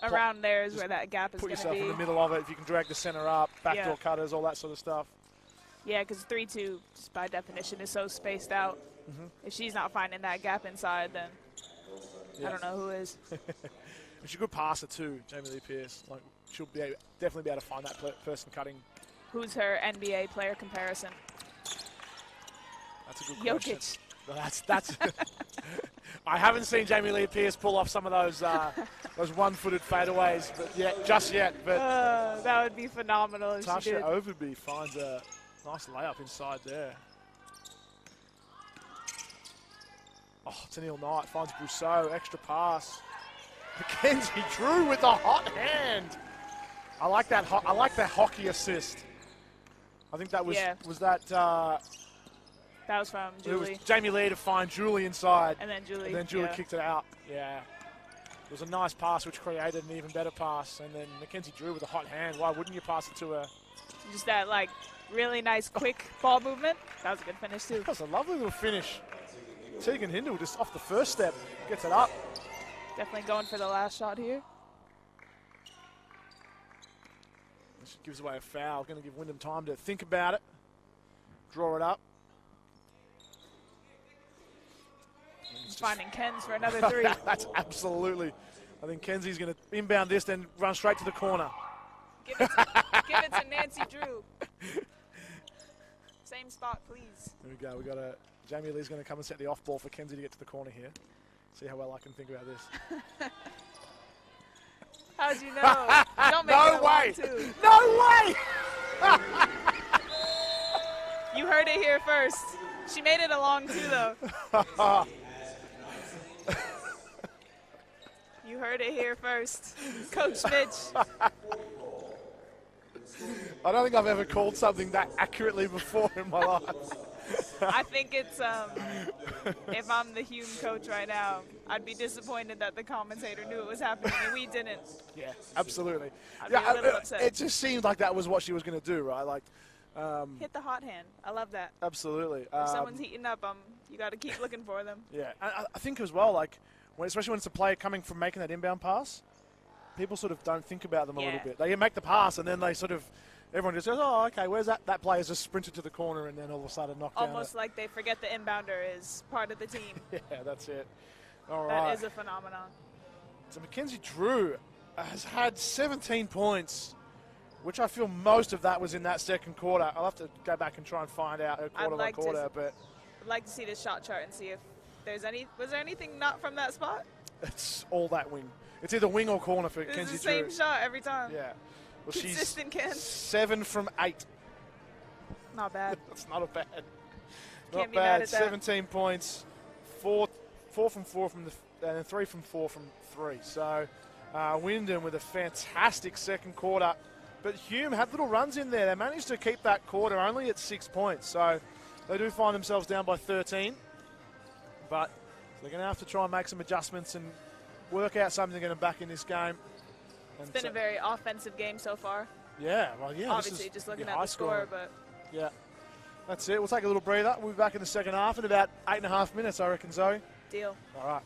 around there is where that gap is going to be. Put yourself in the middle of it if you can drag the center up, backdoor cutters, all that sort of stuff. Yeah, because 3-2, just by definition, is so spaced out. If she's not finding that gap inside, then I don't know who is. She's a good passer too, Jamie Lee Pierce. Like she'll definitely be able to find that person cutting. Who's her NBA player comparison? That's a good question. Jokic. That's. I haven't seen Jamie Lee Pierce pull off some of those one-footed fadeaways, but just yet. But that would be phenomenal if she did. Tasha Overby finds a nice layup inside there. Oh, Tennille Knight finds Brousseau, extra pass. Mackenzie Drew with the hot hand. I like that. I like that hockey assist. I think that was that. That was from Julie. It was Jamie Lee to find Julie inside. And then Julie. And then Julie kicked it out. Yeah. It was a nice pass which created an even better pass. And then Mackenzie Drew with a hot hand. Why wouldn't you pass it to her? Just that like really nice quick ball movement. That was a good finish too. That was a lovely little finish. Tegan Hindle just off the first step gets it up. Definitely going for the last shot here. This gives away a foul. Going to give Wyndham time to think about it. Draw it up. Finding Ken's for another 3. That's absolutely. I think Kenzie's going to inbound this, then run straight to the corner. Give it to Nancy Drew. Same spot, please. There we go. We got a Jamie Lee's going to come and set the off ball for Kenzie to get to the corner here. See how well I can think about this. How'd you know? Don't make No it way! Too. No way! You heard it here first. She made it along too, though. You heard it here first. Coach Mitch. I don't think I've ever called something that accurately before in my life. I think it's, if I'm the Hume coach right now, I'd be disappointed that the commentator knew it was happening and we didn't. Yeah, absolutely. I'd be a little upset. It just seemed like that was what she was going to do, right? Like, hit the hot hand. I love that. Absolutely. If someone's heating up, you got to keep looking for them. Yeah, I think as well, like, especially when it's a player coming from making that inbound pass, people sort of don't think about them a little bit. They make the pass and then they sort of, everyone just says, oh, okay, where's that? That player's just sprinted to the corner and then all of a sudden knocked down. Almost like they forget the inbounder is part of the team. Yeah, that's it. All right. That is a phenomenon. So Mackenzie Drew has had 17 points, which I feel most of that was in that second quarter. I'll have to go back and try and find out her quarter by quarter. But I'd like to see the shot chart and see if there's was there anything not from that spot? It's all that wing. It's either wing or corner for Mackenzie Drew. It's the same shot every time. Yeah. Well, consistent, she's Ken. 7 from 8. Not bad. That's not a bad. Can't not bad. At 17 points, 4 from 4 from and 3 from 4 from 3. So Wyndham with a fantastic second quarter. But Hume had little runs in there. They managed to keep that quarter only at 6 points. So they do find themselves down by 13. But they're going to have to try and make some adjustments and work out something to get them back in this game. It's been a very offensive game so far. Yeah, well, yeah. Obviously, just looking at the score, but... Yeah, that's it. We'll take a little breather. We'll be back in the second half in about 8.5 minutes, I reckon, Zoe. Deal. All right.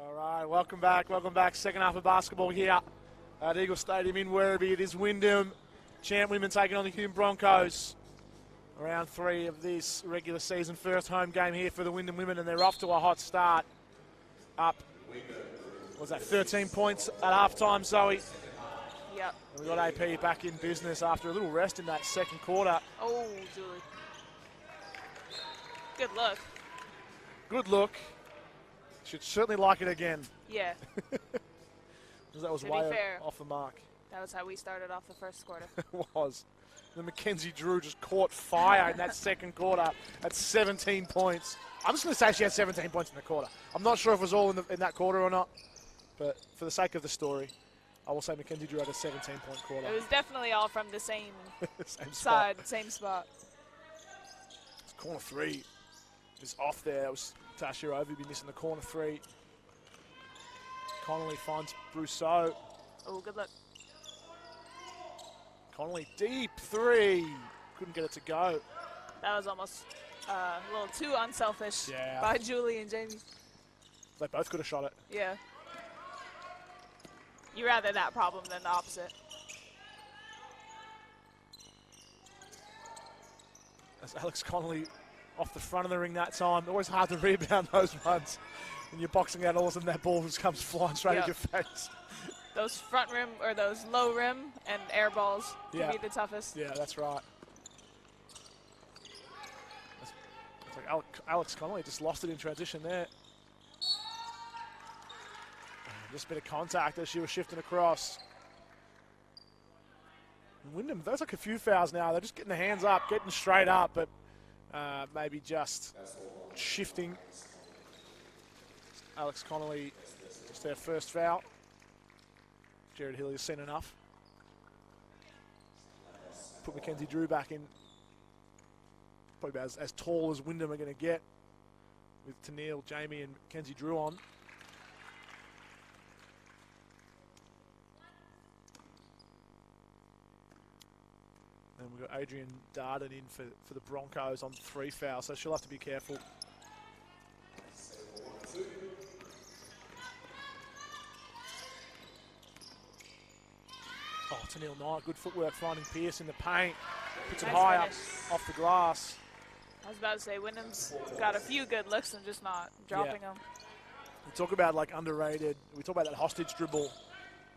All right, welcome back. Second half of basketball here at Eagle Stadium in Werribee. It is Wyndham, champ women taking on the Hume Broncos. Round 3 of this regular season, first home game here for the Wyndham women, and they're off to a hot start. Up, what was that, 13 points at halftime, Zoe? Yep. And we got AP back in business after a little rest in that second quarter. Oh, Julie. Good look. Good look. Should certainly like it again. Yeah. Because that was To way be fair, off the mark. that was how we started off the first quarter. It was. The Mackenzie Drew just caught fire in that second quarter at 17 points. I'm just going to say she had 17 points in the quarter. I'm not sure if it was all in that quarter or not, but for the sake of the story, I will say Mackenzie Drew had a 17-point quarter. It was definitely all from the same, same side, same spot. Corner 3 is off there. That was Tasha Overby missing the corner 3. Connolly finds Brousseau. Oh, good luck. Connolly deep 3. Couldn't get it to go. That was almost a little too unselfish Yeah. by Julie and Jamie. They both could have shot it. Yeah. You rather that problem than the opposite. As Alex Connolly off the front of the ring that time. Always hard to rebound those ones. When you're boxing out, all of a sudden that ball just comes flying straight at your face. Those front rim or those low rim and air balls can be the toughest. Yeah, that's right. It's like Alex Connolly just lost it in transition there. Just a bit of contact as she was shifting across. Wyndham, there's like a few fouls now. They're just getting the hands up, getting straight up, but maybe just shifting. Alex Connolly, just their first foul. Jared Hilly has seen enough. Put Mackenzie Drew back in. Probably about as tall as Wyndham are going to get, with Tennille, Jamie and Mackenzie Drew on. And we've got Adrian Darden in for the Broncos on 3 fouls, so she'll have to be careful. Oh, Tennille Knight, good footwork finding Pearce in the paint. Puts it high up off the glass. I was about to say, Wyndham's got a few good looks and just not dropping them. We talk about like underrated, we talk about that hostage dribble,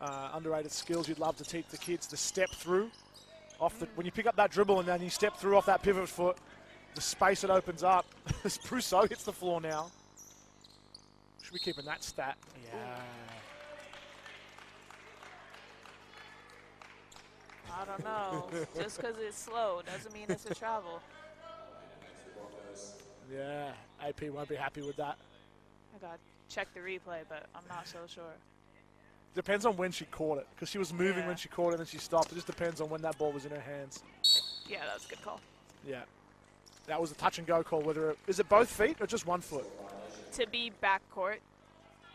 underrated skills you'd love to teach the kids, the step through. When you pick up that dribble and then you step through off that pivot foot, the space that opens up. As Brousseau hits the floor now. Should be keeping that stat. Yeah. I don't know. Just because it's slow doesn't mean it's a travel. Yeah, AP won't be happy with that. I got to check the replay, but I'm not so sure. Depends on when she caught it, because she was moving when she caught it and then she stopped. It just depends on when that ball was in her hands. Yeah, that was a good call. Yeah. That was a touch and go call. Is it both feet or just 1 foot? To be backcourt,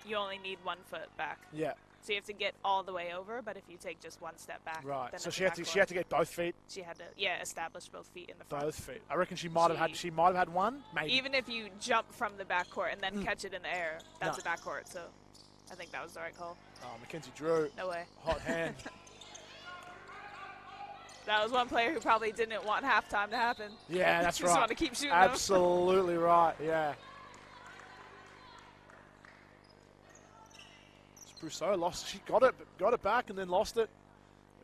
you only need 1 foot back. Yeah. So you have to get all the way over, but if you take just 1 step back, right. then So it's she had to get both feet. She had to, establish both feet in the front. Both feet. I reckon she might have had one. Maybe. Even if you jump from the backcourt and then catch it in the air, that's a backcourt. So I think that was the right call. Oh, Mackenzie Drew. No way. Hot hand. That was one player who probably didn't want halftime to happen. Yeah, that's right. Just want to keep shooting. Absolutely right. Yeah. Brousseau lost. She got it back and then lost it.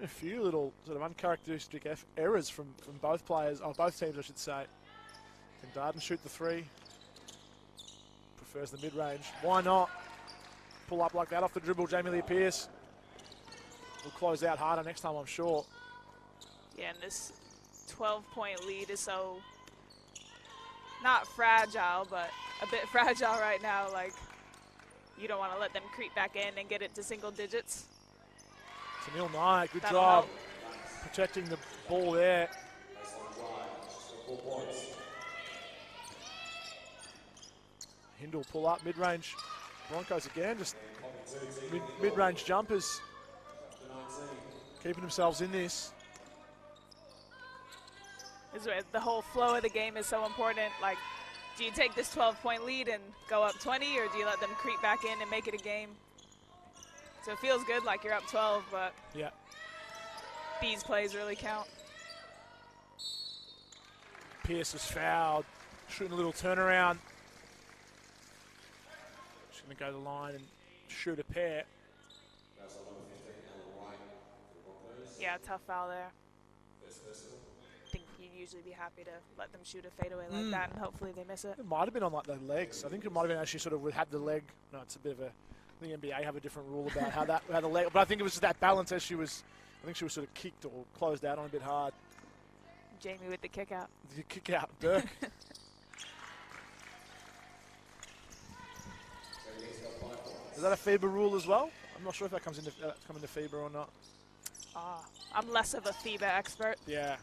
A few little sort of uncharacteristic errors from both players, or both teams, I should say. Can Darden shoot the 3? Prefers the mid-range. Why not? Pull up like that off the dribble. Jamie Lee Pearce will close out harder next time, I'm sure. Yeah, and this 12-point lead is so not fragile, but a bit fragile right now. Like, you don't want to let them creep back in and get it to single digits. Tennille Knight, good That'll job help. protecting the ball there. Hindle pull up, mid-range. Broncos again, just mid-range jumpers. Keeping themselves in this. The whole flow of the game is so important. Like, Do you take this 12-point lead and go up 20, or do you let them creep back in and make it a game? So it feels good like you're up 12, but yeah, these plays really count. Pierce is fouled, shooting a little turnaround. Just going to go to the line and shoot a pair. Yeah, tough foul there. I think you'd usually be happy to let them shoot a fadeaway like that, and hopefully they miss it. It might have been on like the legs. I think it might have been actually sort of had the leg. No, it's a bit of a. I think NBA have a different rule about how the leg. But I think it was that balance as she was. I think she was sort of kicked or closed out on a bit hard. Jamie with the kick out. The kick out, Dirk. Is that a FIBA rule as well? I'm not sure if that comes into FIBA or not. I'm less of a FIBA expert. Yeah.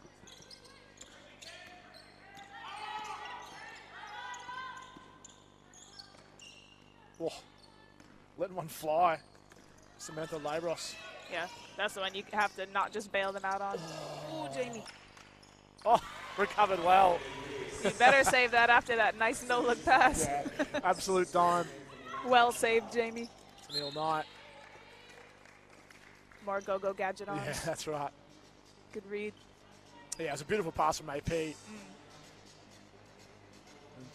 Oh, letting one fly. Samantha Labros. Yeah, that's the one you have to not just bail them out on. Ooh, Jamie. Oh, recovered well. You better save that after that nice no-look pass. Yeah, absolute dime. Well saved, Jamie. It's Neil Knight. More go-go gadget arms. Yeah, that's right. Good read. Yeah, it was a beautiful pass from AP. And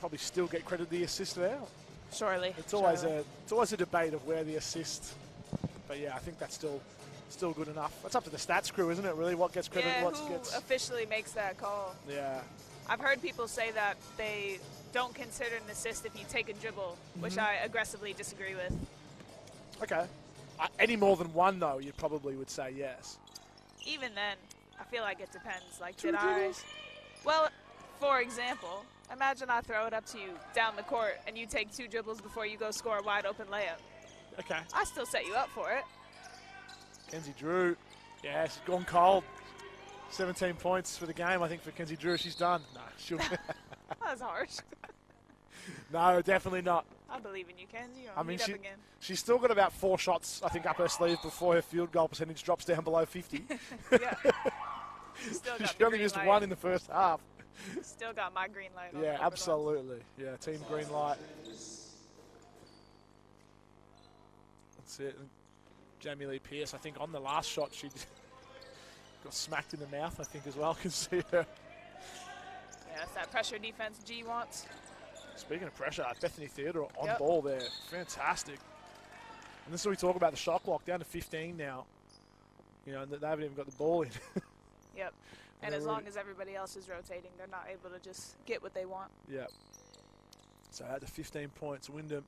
probably still get credit the assist there. Surely. It's always a debate of where the assist. But yeah, I think that's still good enough. That's up to the stats crew, isn't it? Really, what gets credit, yeah, what who gets officially makes that call? Yeah. I've heard people say that they don't consider an assist if you take a dribble, which I aggressively disagree with. Okay. Any more than one though, you probably would say yes. Even then, I feel like it depends. Like, Two dribbles? Well, for example, imagine I throw it up to you down the court and you take 2 dribbles before you go score a wide open layup. Okay. I still set you up for it. Kenzie Drew. Yeah, she's gone cold. 17 points for the game, I think, for Kenzie Drew. She's done. No, she'll. That was harsh. No, definitely not. I believe in you, Kenzie. I mean, up again. she's still got about 4 shots, I think, up her sleeve before her field goal percentage drops down below 50. Yeah. Still got she only used 1 in the first half. Still got my green light on. Yeah, absolutely. Yeah, team green light. That's it. And Jamie Lee Pierce, I think, on the last shot, she got smacked in the mouth, I think, as well. Can see her. Yeah, that's that pressure defense G wants. Speaking of pressure, Bethany Theodore on ball there. Fantastic. And this is what we talk about, the shot clock down to 15 now. You know, and they haven't even got the ball in. Yep. And as long as everybody else is rotating, they're not able to just get what they want. Yep. So at the 15 points, Wyndham.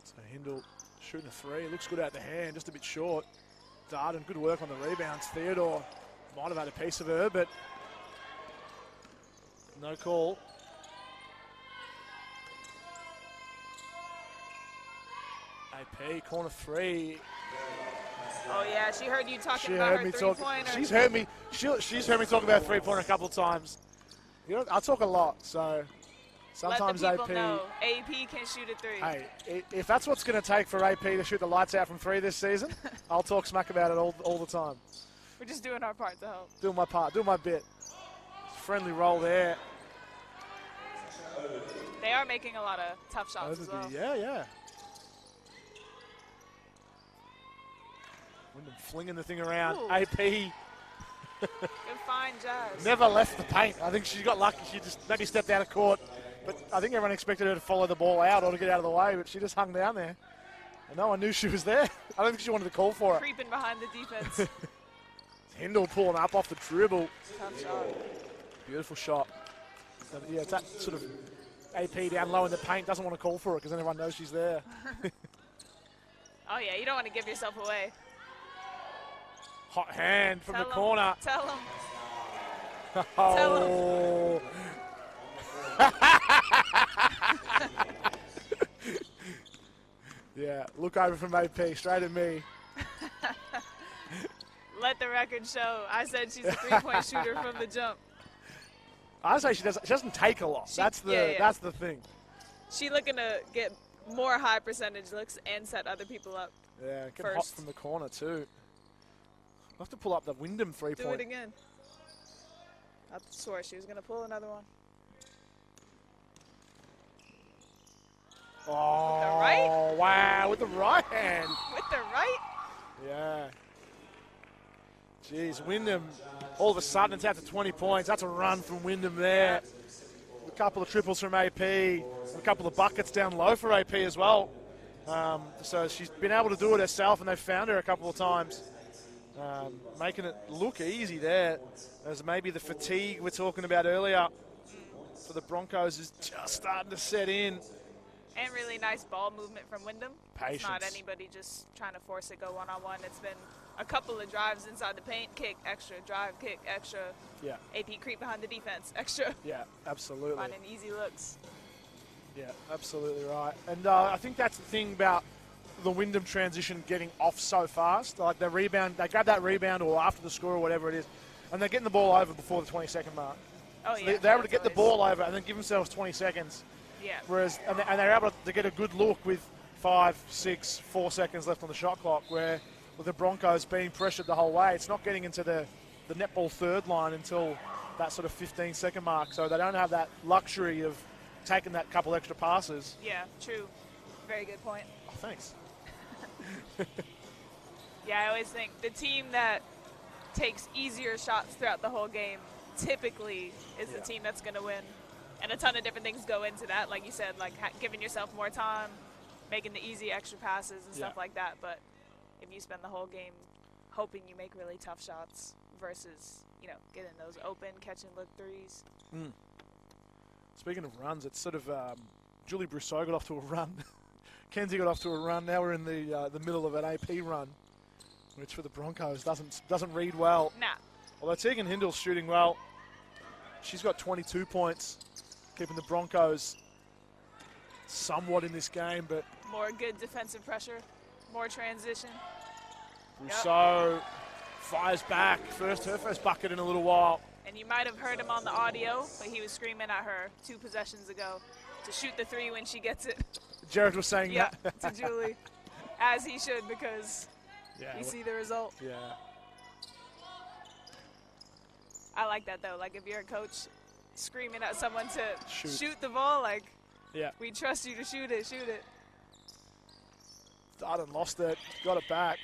So Hindle shooting a 3. Looks good out the hand, just a bit short. Darden, good work on the rebounds. Theodore might have had a piece of her, but no call. AP, corner 3. Oh yeah, she heard you talking about her three-pointer. She's heard me. She's heard me talk about three-pointer a couple of times. You know, I talk a lot, so sometimes let the people AP. know AP can shoot a 3. Hey, if that's what's going to take for AP to shoot the lights out from 3 this season, I'll talk smack about it all the time. We're just doing our part to help. Doing my part, doing my bit. Friendly roll there. They are making a lot of tough shots as well. Yeah. Wyndham flinging the thing around. Ooh. AP. Good find, Jazz. Never left the paint. I think she got lucky. She just maybe stepped out of court. But I think everyone expected her to follow the ball out or to get out of the way, but she just hung down there. And no one knew she was there. I don't think she wanted to call for it. Creeping behind the defense. Hindle pulling up off the dribble. Tough shot. Beautiful shot. So, yeah, it's that sort of AP down low in the paint. Doesn't want to call for it because then everyone knows she's there. Oh, yeah, you don't want to give yourself away. Hot hand from the corner. Tell him. Oh. Yeah, look over from AP, straight at me. Let the record show. I said she's a three-point shooter from the jump. I say she doesn't take a lot. That's the thing. She looking to get more high percentage looks and set other people up. Yeah, get first. hot from the corner too. I'll have to pull up the Wyndham Do three-point. it again. I swore she was going to pull another one. Oh, With the right? Wow, with the right hand. With the right? Yeah. Jeez, Wyndham, all of a sudden it's out to 20 points. That's a run from Wyndham there. A couple of triples from AP, and a couple of buckets down low for AP as well. So she's been able to do it herself, and they've found her a couple of times. Making it look easy there, as maybe the fatigue we're talking about earlier for the Broncos is just starting to set in. And really nice ball movement from Wyndham. Patience. It's not anybody just trying to force it, go one-on-one. It's been a couple of drives inside the paint, kick, extra, drive, kick, extra. Yeah. AP creep behind the defense, extra. Yeah, absolutely. Finding easy looks. Yeah, absolutely right. And I think that's the thing about the Wyndham transition getting off so fast. Like the rebound, they grab that rebound or after the score or whatever it is, and they're getting the ball over before the 20-second mark. Oh, So yeah. they're able to get the ball over and then give themselves 20 seconds. Yeah. Whereas, and they're able to get a good look with 5, 6, 4 seconds left on the shot clock, where with the Broncos being pressured the whole way, it's not getting into the netball third line until that sort of 15-second mark. So they don't have that luxury of taking that couple extra passes. Yeah, true. Very good point. Oh, thanks. Yeah, I always think the team that takes easier shots throughout the whole game typically is the team that's going to win. And a ton of different things go into that, like you said, like giving yourself more time, making the easy extra passes and stuff like that. But if you spend the whole game hoping you make really tough shots versus, you know, getting those open, catching look threes. Speaking of runs, it's sort of Julie Brousseau got off to a run. Kenzie got off to a run. Now we're in the middle of an AP run, which for the Broncos doesn't read well. Nah. Although Tegan Hindle's shooting well. She's got 22 points, keeping the Broncos somewhat in this game, but More good defensive pressure, more transition. Brousseau fires back. Her first bucket in a little while. And you might have heard him on the audio, but he was screaming at her 2 possessions ago to shoot the 3 when she gets it. Jared was saying Yeah, that. to Julie, as he should, because you see the result. Yeah. I like that, though. Like, if you're a coach screaming at someone to Shoot. the ball, like, Yeah. we trust you to shoot it, shoot it. Darden lost it, got it back.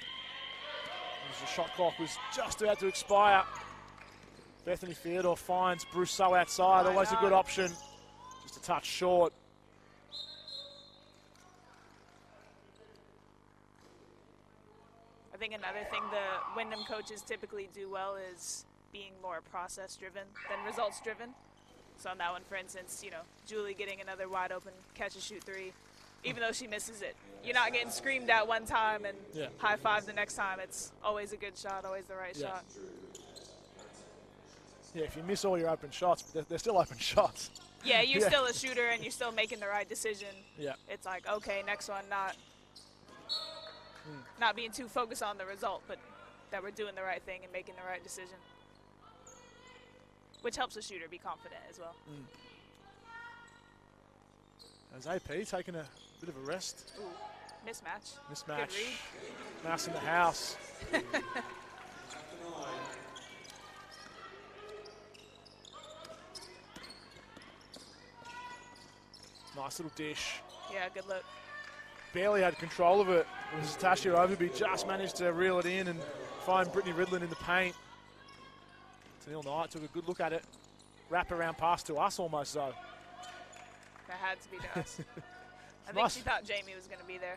As the shot clock was just about to expire. Bethany Theodore finds Brousseau outside, always a good option. Just a touch short. I think another thing the Wyndham coaches typically do well is being more process-driven than results-driven. So on that one, for instance, you know, Julie getting another wide open catch-and-shoot 3, even though she misses it. You're not getting screamed at one time and high-five the next time. It's always a good shot, always the right shot. Yeah, if you miss all your open shots, but they're still open shots. Yeah, you're still a shooter and you're still making the right decision. Yeah. It's like, okay, next one, not being too focused on the result, but that we're doing the right thing and making the right decision. Which helps the shooter be confident as well. As AP taking a bit of a rest. Ooh, mismatch. Mismatch. Good read. Mouse in the house. Nice little dish. Yeah, good look. Barely had control of it. It was Tasha Overby just managed to reel it in and find Brittany Ridlin in the paint. Tennille Knight took a good look at it. Wrap around pass to us almost though. That had to be to us. I think she thought Jamie was going to be there.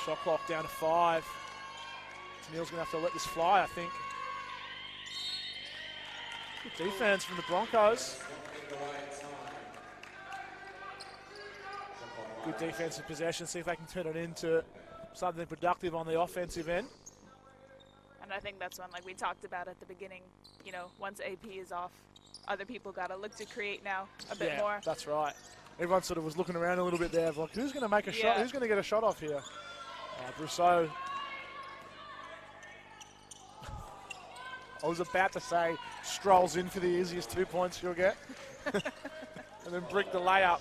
Shot clock down to 5. Tennille's going to have to let this fly, I think. Good defense from the Broncos. Good defensive possession. See if they can turn it into something productive on the offensive end. And I think that's one, like we talked about at the beginning, you know, once AP is off, other people got to look to create now a bit more. That's right. Everyone sort of was looking around a little bit there, like, who's going to make a shot? Who's going to get a shot off here? Brousseau. I was about to say strolls in for the easiest 2 points she'll get. And then brick the layup.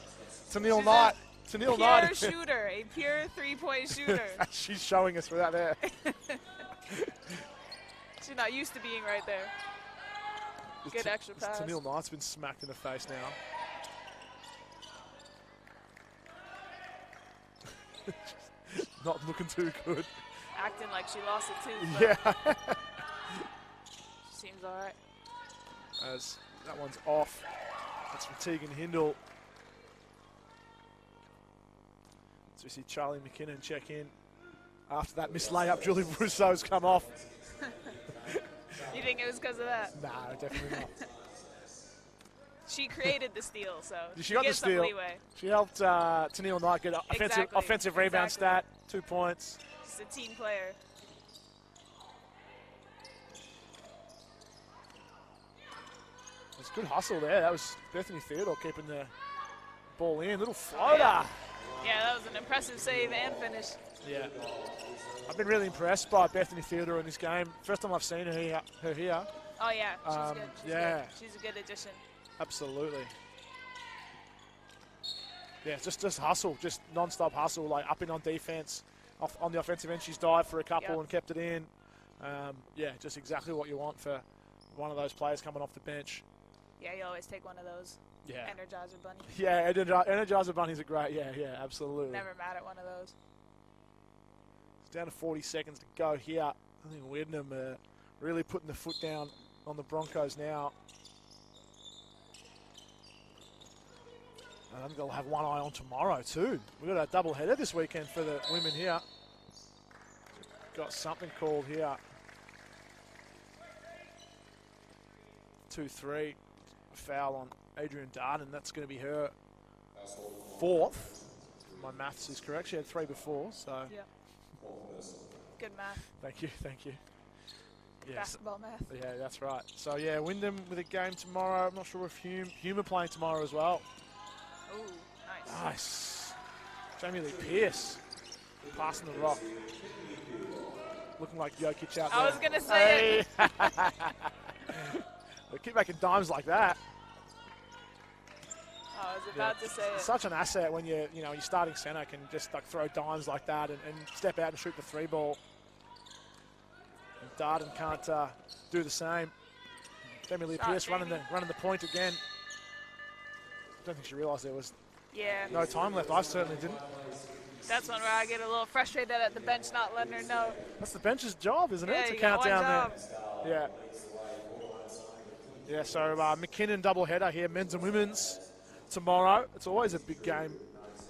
Tennille Knight Tennille pure Knight. shooter, a pure three-point shooter. She's showing us without there. She's not used to being right there. Good extra pass. Tennille Knight's been smacked in the face now. Not looking too good. Acting like she lost a tooth. Yeah. Seems all right. As that one's off. That's from Tegan Hindle. So we see Charlie McKinnon check in. After that missed layup, Julie Brousseau's come off. You think it was because of that? No, definitely not. She created the steal, so She got the some steal. leeway. She helped Tennille Knight get an offensive rebound stat, 2 points. She's a team player. It's good hustle there. That was Bethany Theodore keeping the ball in. Little floater. Yeah, that was an impressive save and finish. Yeah. I've been really impressed by Bethany Theodore in this game. First time I've seen her here. Oh, yeah. She's good. She's yeah. good. She's a good addition. Absolutely. Yeah, just hustle, just non-stop hustle, like up and on defense. On the offensive end, she's dived for a couple and kept it in. Yeah, just exactly what you want for one of those players coming off the bench. Yeah, you always take one of those. Yeah. Energizer Bunny. Yeah, Energizer Bunnies are great. Yeah, absolutely. Never mad at one of those. It's down to 40 seconds to go here. I think Wyndham really putting the foot down on the Broncos now. I think they'll have one eye on tomorrow too. We've got a double header this weekend for the women here. Got something called here. 2-3. Foul on Adrian Darden. That's going to be her fourth. My maths is correct. She had 3 before, so. Yeah. Good math. Thank you. Yes. Basketball math. Yeah, that's right. So yeah, Wyndham with a game tomorrow. I'm not sure if Hume are playing tomorrow as well. Ooh, nice. Nice. Jamie Lee Pierce passing the rock. Looking like Jokic out there. I was going to say it. They keep making dimes like that. I was about to say it. Such an asset when your starting center can just like throw dimes like that and step out and shoot the 3 ball. And Darden can't do the same. Jamie Lee Pierce running the point again. I don't think she realised there was no time left. I certainly didn't. That's one where I get a little frustrated at the bench not letting her know. That's the bench's job, isn't it? To you count got one down job. there. Yeah, so McKinnon doubleheader here, men's and women's tomorrow. It's always a big game.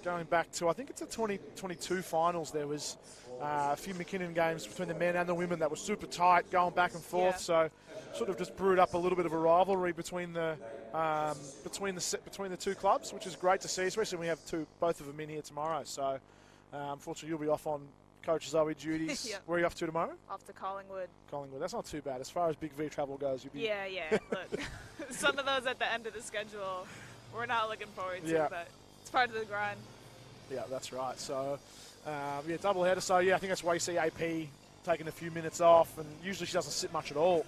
Going back to, I think it's the 2022 finals, there was a few McKinnon games between the men and the women that were super tight, going back and forth. So sort of just brewed up a little bit of a rivalry between the two clubs, which is great to see, especially when we have both of them in here tomorrow. So unfortunately, you'll be off on Coach Zoe duties. Yep. Where are you off to tomorrow? Off to Collingwood. That's not too bad. As far as BigV travel goes, you'll be... Yeah. Look, some of those at the end of the schedule, we're not looking forward to, but it's part of the grind. Yeah, that's right. So, double header. So, I think that's why you see AP taking a few minutes off, and usually she doesn't sit much at all.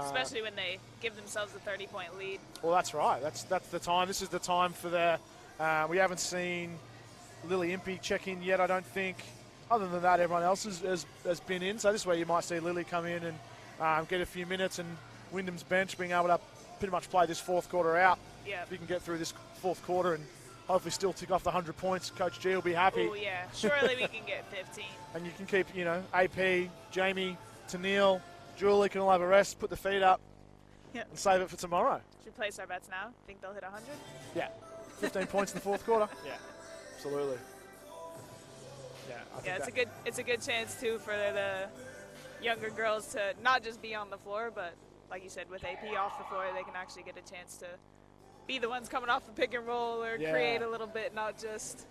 Especially when they give themselves a 30-point lead. Well, that's right. That's the time. This is the time for the... we haven't seen Lily Impey check in yet, I don't think. Other than that, everyone else has been in. So this is where you might see Lily come in and get a few minutes, and Wyndham's bench being able to pretty much play this fourth quarter out. Yeah. If you can get through this fourth quarter and hopefully still tick off the 100 points, Coach G will be happy. Oh, yeah. Surely we can get 15. And you can keep, AP, Jamie, Tennille, Julie can all have a rest, put the feet up, and save it for tomorrow. Should we place our bets now? Think they'll hit 100? Yeah. 15 points in the fourth quarter? Yeah, absolutely. Yeah, it's a good chance too for the younger girls to not just be on the floor, but like you said, with AP off the floor, they can actually get a chance to be the ones coming off the pick and roll or create a little bit, not just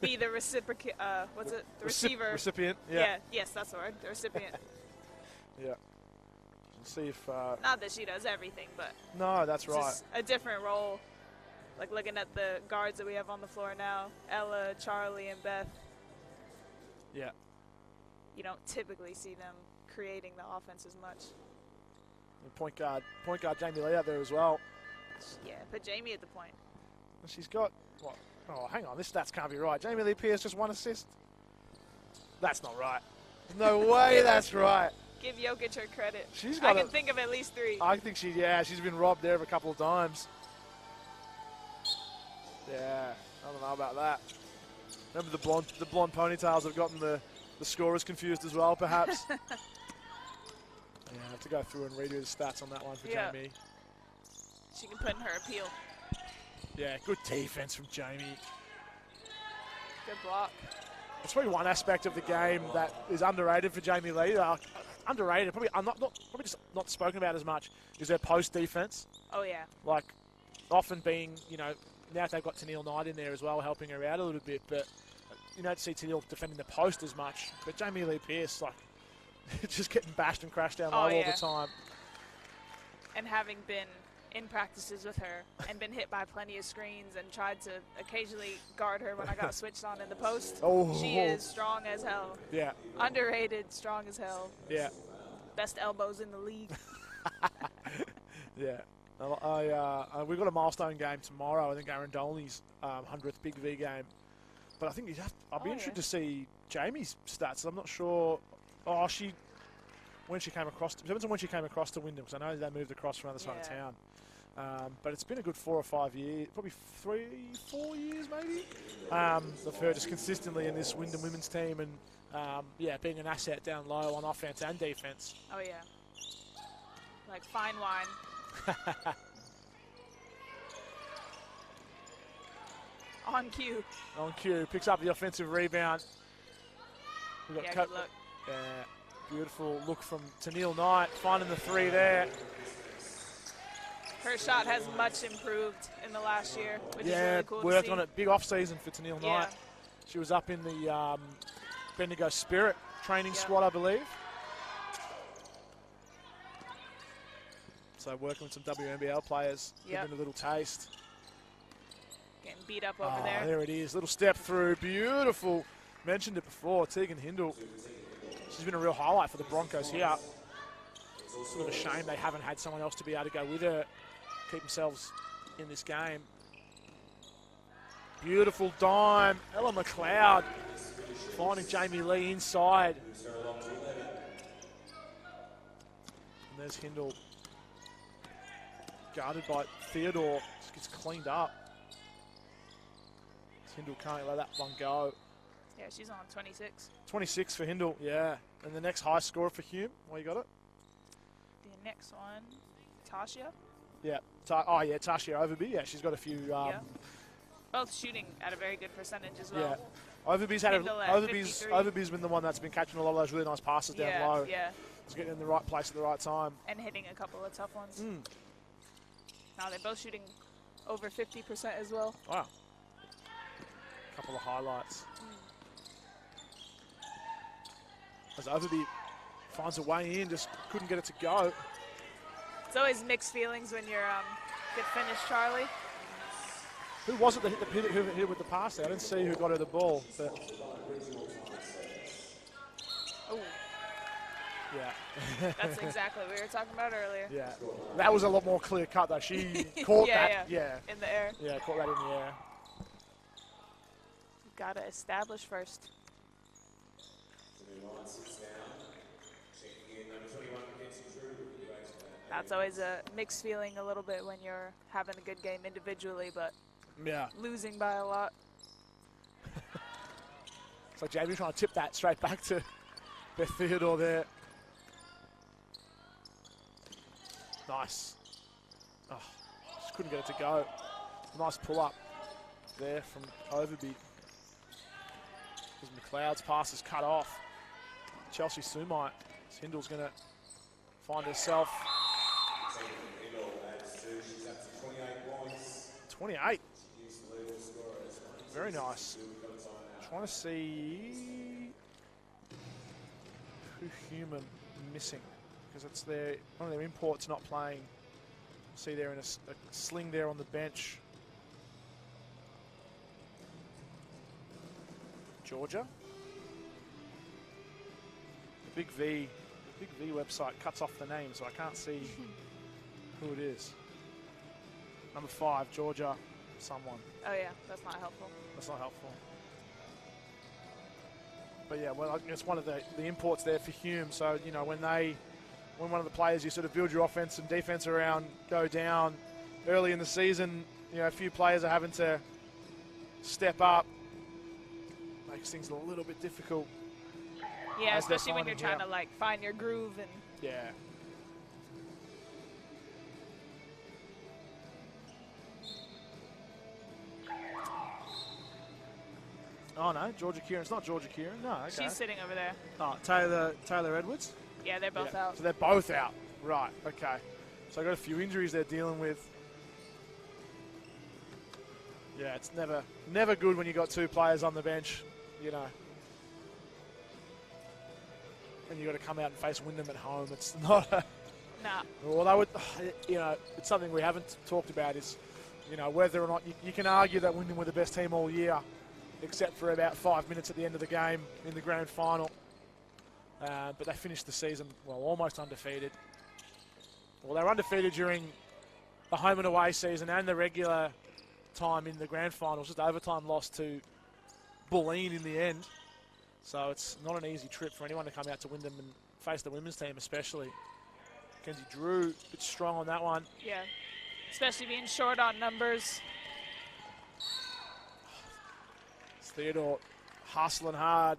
be the reciprocate. What's it? The receiver. Recipient. Yeah. Yes, that's the word. The recipient. Yeah. We'll see if. Not that she does everything, but. No, that's right. Just a different role. Like looking at the guards that we have on the floor now, Ella, Charlie, and Beth. Yeah. You don't typically see them creating the offense as much. And point guard Jamie Lee out there as well. Yeah, put Jamie at the point. She's got, Oh, hang on. This stats can't be right. Jamie Lee Pierce just 1 assist. That's not right. No way that's right. Give Jokic her credit. I can think of at least 3. I think she's been robbed there a couple of times. Yeah, I don't know about that. Remember the blonde ponytails have gotten the scorers confused as well, perhaps. Yeah, I have to go through and redo the stats on that one for Jamie. She can put in her appeal. Yeah, good defense from Jamie. Good block. It's probably one aspect of the game that is underrated for Jamie Lee. Underrated, probably just not spoken about as much, is their post defense. Oh yeah. Like, often being, now they've got Tennille Knight in there as well, helping her out a little bit, but you don't see Tennille defending the post as much. But Jamie Lee Pierce, like, just getting bashed and crashed down low all the time. And having been in practices with her and been hit by plenty of screens and tried to occasionally guard her when I got switched on in the post. She is strong as hell. Yeah. Underrated, strong as hell. Yeah. Best elbows in the league. Yeah. We've got a milestone game tomorrow. I think Aaron Dolney's 100th Big V game. But I think I'll be interested to see Jamie's stats. I'm not sure. When she came across, depends on when she came across to Wyndham, because I know they moved across from the other side of town. But it's been a good 4 or 5 years, probably 3, 4 years maybe, of her just consistently in this Wyndham women's team and, being an asset down low on offense and defense. Oh, yeah. Like fine wine. On cue. On cue. Picks up the offensive rebound. Good look. Yeah. Beautiful look from Tennille Knight, finding the 3 there. Her shot has much improved in the last year, which is really cool to see. Worked on it. Big off-season for Tennille Knight. She was up in the Bendigo Spirit training squad, I believe. So working with some WNBL players, giving a little taste. Getting beat up over there. There it is. Little step through. Beautiful. Mentioned it before. Tegan Hindle. She's been a real highlight for the Broncos here. Sort of a shame they haven't had someone else to be able to go with her, keep themselves in this game. Beautiful dime. Ella McLeod finding Jamie Lee inside. And there's Hindle. Guarded by Theodore. Just gets cleaned up. Hindle can't let that one go. Yeah, she's on 26. 26 for Hindle, yeah. And the next high scorer for Hume. Well, you got it? The next one, Tasha. Yeah. Tasha Overby. Yeah, she's got a few. Both shooting at a very good percentage as well. Yeah. Overby's been the one that's been catching a lot of those really nice passes down low. Yeah. Just getting in the right place at the right time. And hitting a couple of tough ones. Now they're both shooting over 50% as well. Wow. Couple of highlights. As Overby finds a way in, just couldn't get it to go. It's always mixed feelings when you're good finish, Charlie. Who was it that hit with the pass there? I didn't see who got her the ball. But yeah. That's exactly what we were talking about earlier. Yeah. That was a lot more clear cut though. She caught that. Yeah. In the air. Yeah, caught that in the air. You've got to establish first. That's always a mixed feeling a little bit when you're having a good game individually, but losing by a lot. It's like Jamie trying to tip that straight back to Beth Theodore there. Nice. Oh, just couldn't get it to go. Nice pull up there from Overby. Because McLeod's pass is cut off. Chelsea Sumite. Hindle's going to find herself. 28. Very nice. Trying to see who Human missing, because it's one of their imports not playing. See there in a sling there on the bench. Georgia. The Big V website cuts off the name, so I can't see who it is. Number 5, Georgia. someone. Oh, yeah, that's not helpful. That's not helpful. But yeah, well, it's one of the imports there for Hume. So, you know, when one of the players you sort of build your offense and defense around go down early in the season, you know, a few players are having to step up. Makes things a little bit difficult. Yeah, especially when you're trying to, like, find your groove and... Yeah. Oh, no, Georgia Kieran. It's not Georgia Kieran. No, okay. She's sitting over there. Oh, Taylor Edwards? Yeah, they're both out. So they're both out. Right, okay. So I've got a few injuries they're dealing with. Yeah, it's never good when you got two players on the bench, you know. And you got to come out and face Wyndham at home. It's not a... Nah. Well, that would, you know, it's something we haven't talked about is, you know, whether or not you can argue that Wyndham were the best team all year, except for about 5 minutes at the end of the game in the grand final. But they finished the season, well, almost undefeated. Well, they were undefeated during the home and away season and the regular time in the grand finals. Just overtime loss to Bulleen in the end. So it's not an easy trip for anyone to come out to Wyndham and face the women's team especially. Mackenzie Drew, a bit strong on that one. Yeah, especially being short on numbers. It's Theodore hustling hard.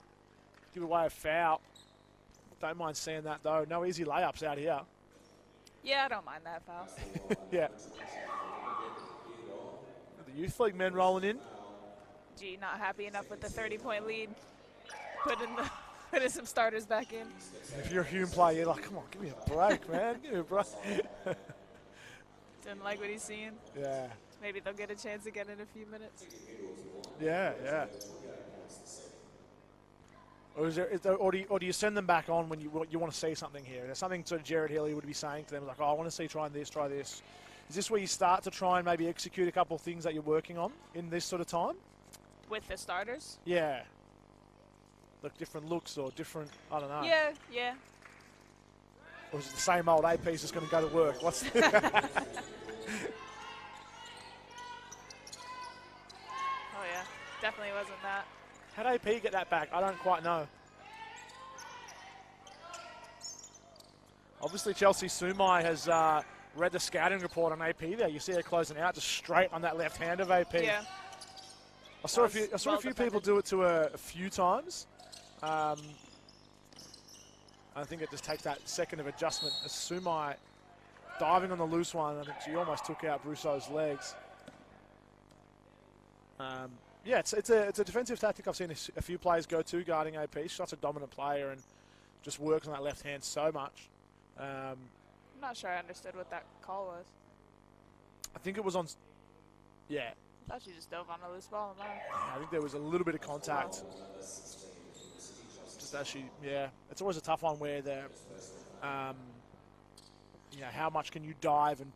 Give away a foul. Don't mind seeing that though. No easy layups out here. Yeah, I don't mind that foul. Yeah. The youth league men rolling in. Gee, not happy enough with the 30-point lead. Putting some starters back in. If you're a Hume player, you're like, come on, give me a break, man. Give me a break. Didn't like what he's seeing. Yeah. Maybe they'll get a chance again in a few minutes. Yeah, yeah. Or do you send them back on when you want to see something here? There's something sort of Jared Healy would be saying to them, like, oh, I want to see try this. Is this where you start to try and maybe execute a couple of things that you're working on in this sort of time? With the starters? Yeah. Like different looks or different, I don't know. Yeah, yeah. Or is it the same old AP's just going to go to work? What's Oh, yeah. Definitely wasn't that. How'd AP get that back? I don't quite know. Obviously, Chelsea Sumai has read the scouting report on AP there. You see her closing out just straight on that left hand of AP. Yeah. I saw a few people do it to her a few times. I think it just takes that second of adjustment. As Sumai diving on the loose one, I think she almost took out Brousseau's legs. Yeah, it's a defensive tactic I've seen a few players go to guarding AP. She's such a dominant player and just works on that left hand so much. I'm not sure I understood what that call was. I think it was on... Yeah. I thought she just dove on a loose ball. I think there was a little bit of contact. Just as she... Yeah. It's always a tough one where the... you know, how much can you dive and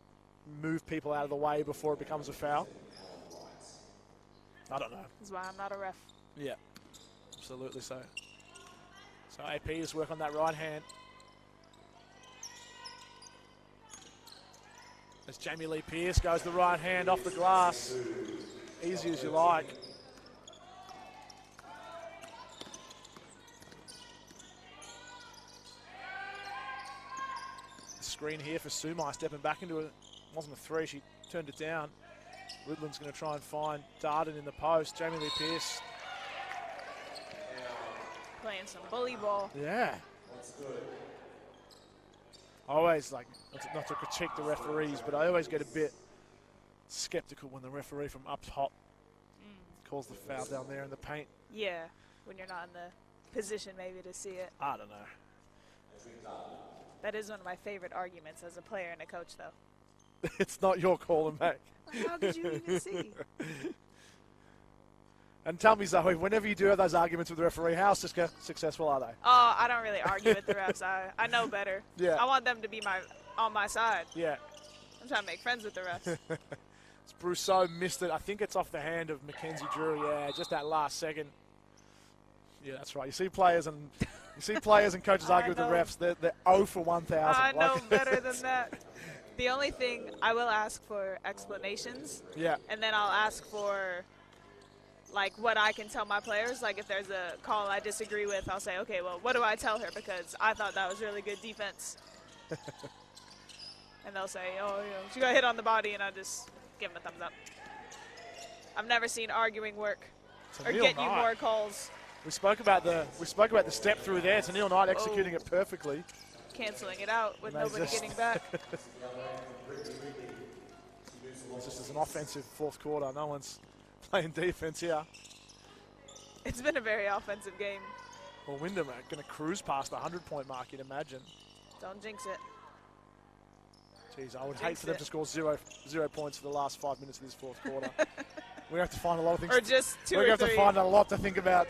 move people out of the way before it becomes a foul? I don't know. That's why I'm not a ref. Yeah, absolutely so. So AP just work on that right hand. As Jamie Lee Pearce goes the right hand off the glass. Easy as you like. The screen here for Sumai stepping back into it. Wasn't a three, she turned it down. Woodland's going to try and find Darden in the post. Jamie Lee Pearce. Playing some bully ball. Yeah. I always, like, not to critique the referees, but I always get a bit skeptical when the referee from up top calls the foul down there in the paint. Yeah, when you're not in the position maybe to see it. I don't know. That is one of my favorite arguments as a player and a coach, though. It's not your call to make. How did you even see? And tell me, Zoe, whenever you do have those arguments with the referee, how successful are they? Oh, I don't really argue with the refs. I know better. Yeah. I want them to be on my side. Yeah. I'm trying to make friends with the refs. Brousseau missed it. I think it's off the hand of Mackenzie Drew. Yeah, just that last second. Yeah, that's right. You see players and coaches argue with the refs. They're 0 for 1,000. I know better than that. The only thing I will ask for explanations. Yeah. And then I'll ask for like what I can tell my players. Like if there's a call I disagree with, I'll say, okay, well, what do I tell her? Because I thought that was really good defense. And they'll say, oh, you know, she got hit on the body, and I just give them a thumbs up. I've never seen arguing work or get you more calls. We spoke about the step through there. It's Neil Knight executing it perfectly. Canceling it out with nobody getting back. It's just an offensive fourth quarter. No one's playing defense here. It's been a very offensive game. Well, Wyndham are going to cruise past the 100-point mark, you'd imagine. Don't jinx it. Jeez, I would hate for them to score zero points for the last 5 minutes of this fourth quarter. We have to find a lot of things. Or just two or three. We have to find a lot to think about.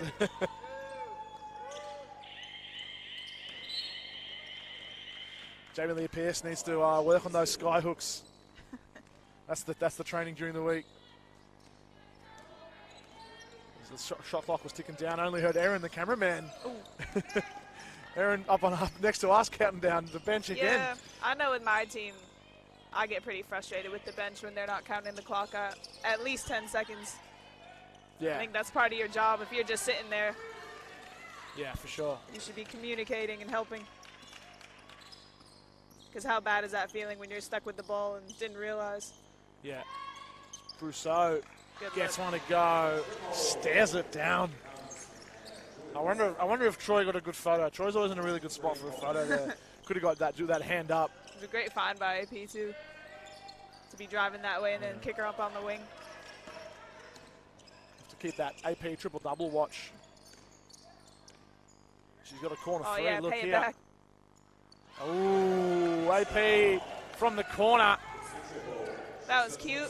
Jamie Lee Pierce needs to work on those sky hooks. That's the training during the week. The shot clock was ticking down. I only heard Aaron, the cameraman. Aaron up next to us, counting down the bench again. Yeah, I know with my team, I get pretty frustrated with the bench when they're not counting the clock at least 10 seconds. Yeah. I think that's part of your job. If you're just sitting there, yeah, for sure, you should be communicating and helping. Because how bad is that feeling when you're stuck with the ball and didn't realize? Yeah. Brousseau gets one to go, stares it down. I wonder if Troy got a good photo. Troy's always in a really good spot for a photo there. Could have got that hand up. It was a great find by AP too, to be driving that way and then kick her up on the wing. Have to keep that AP triple-double watch. She's got a corner three. Yeah, look pay it here. back. Ooh, AP from the corner. That was cute.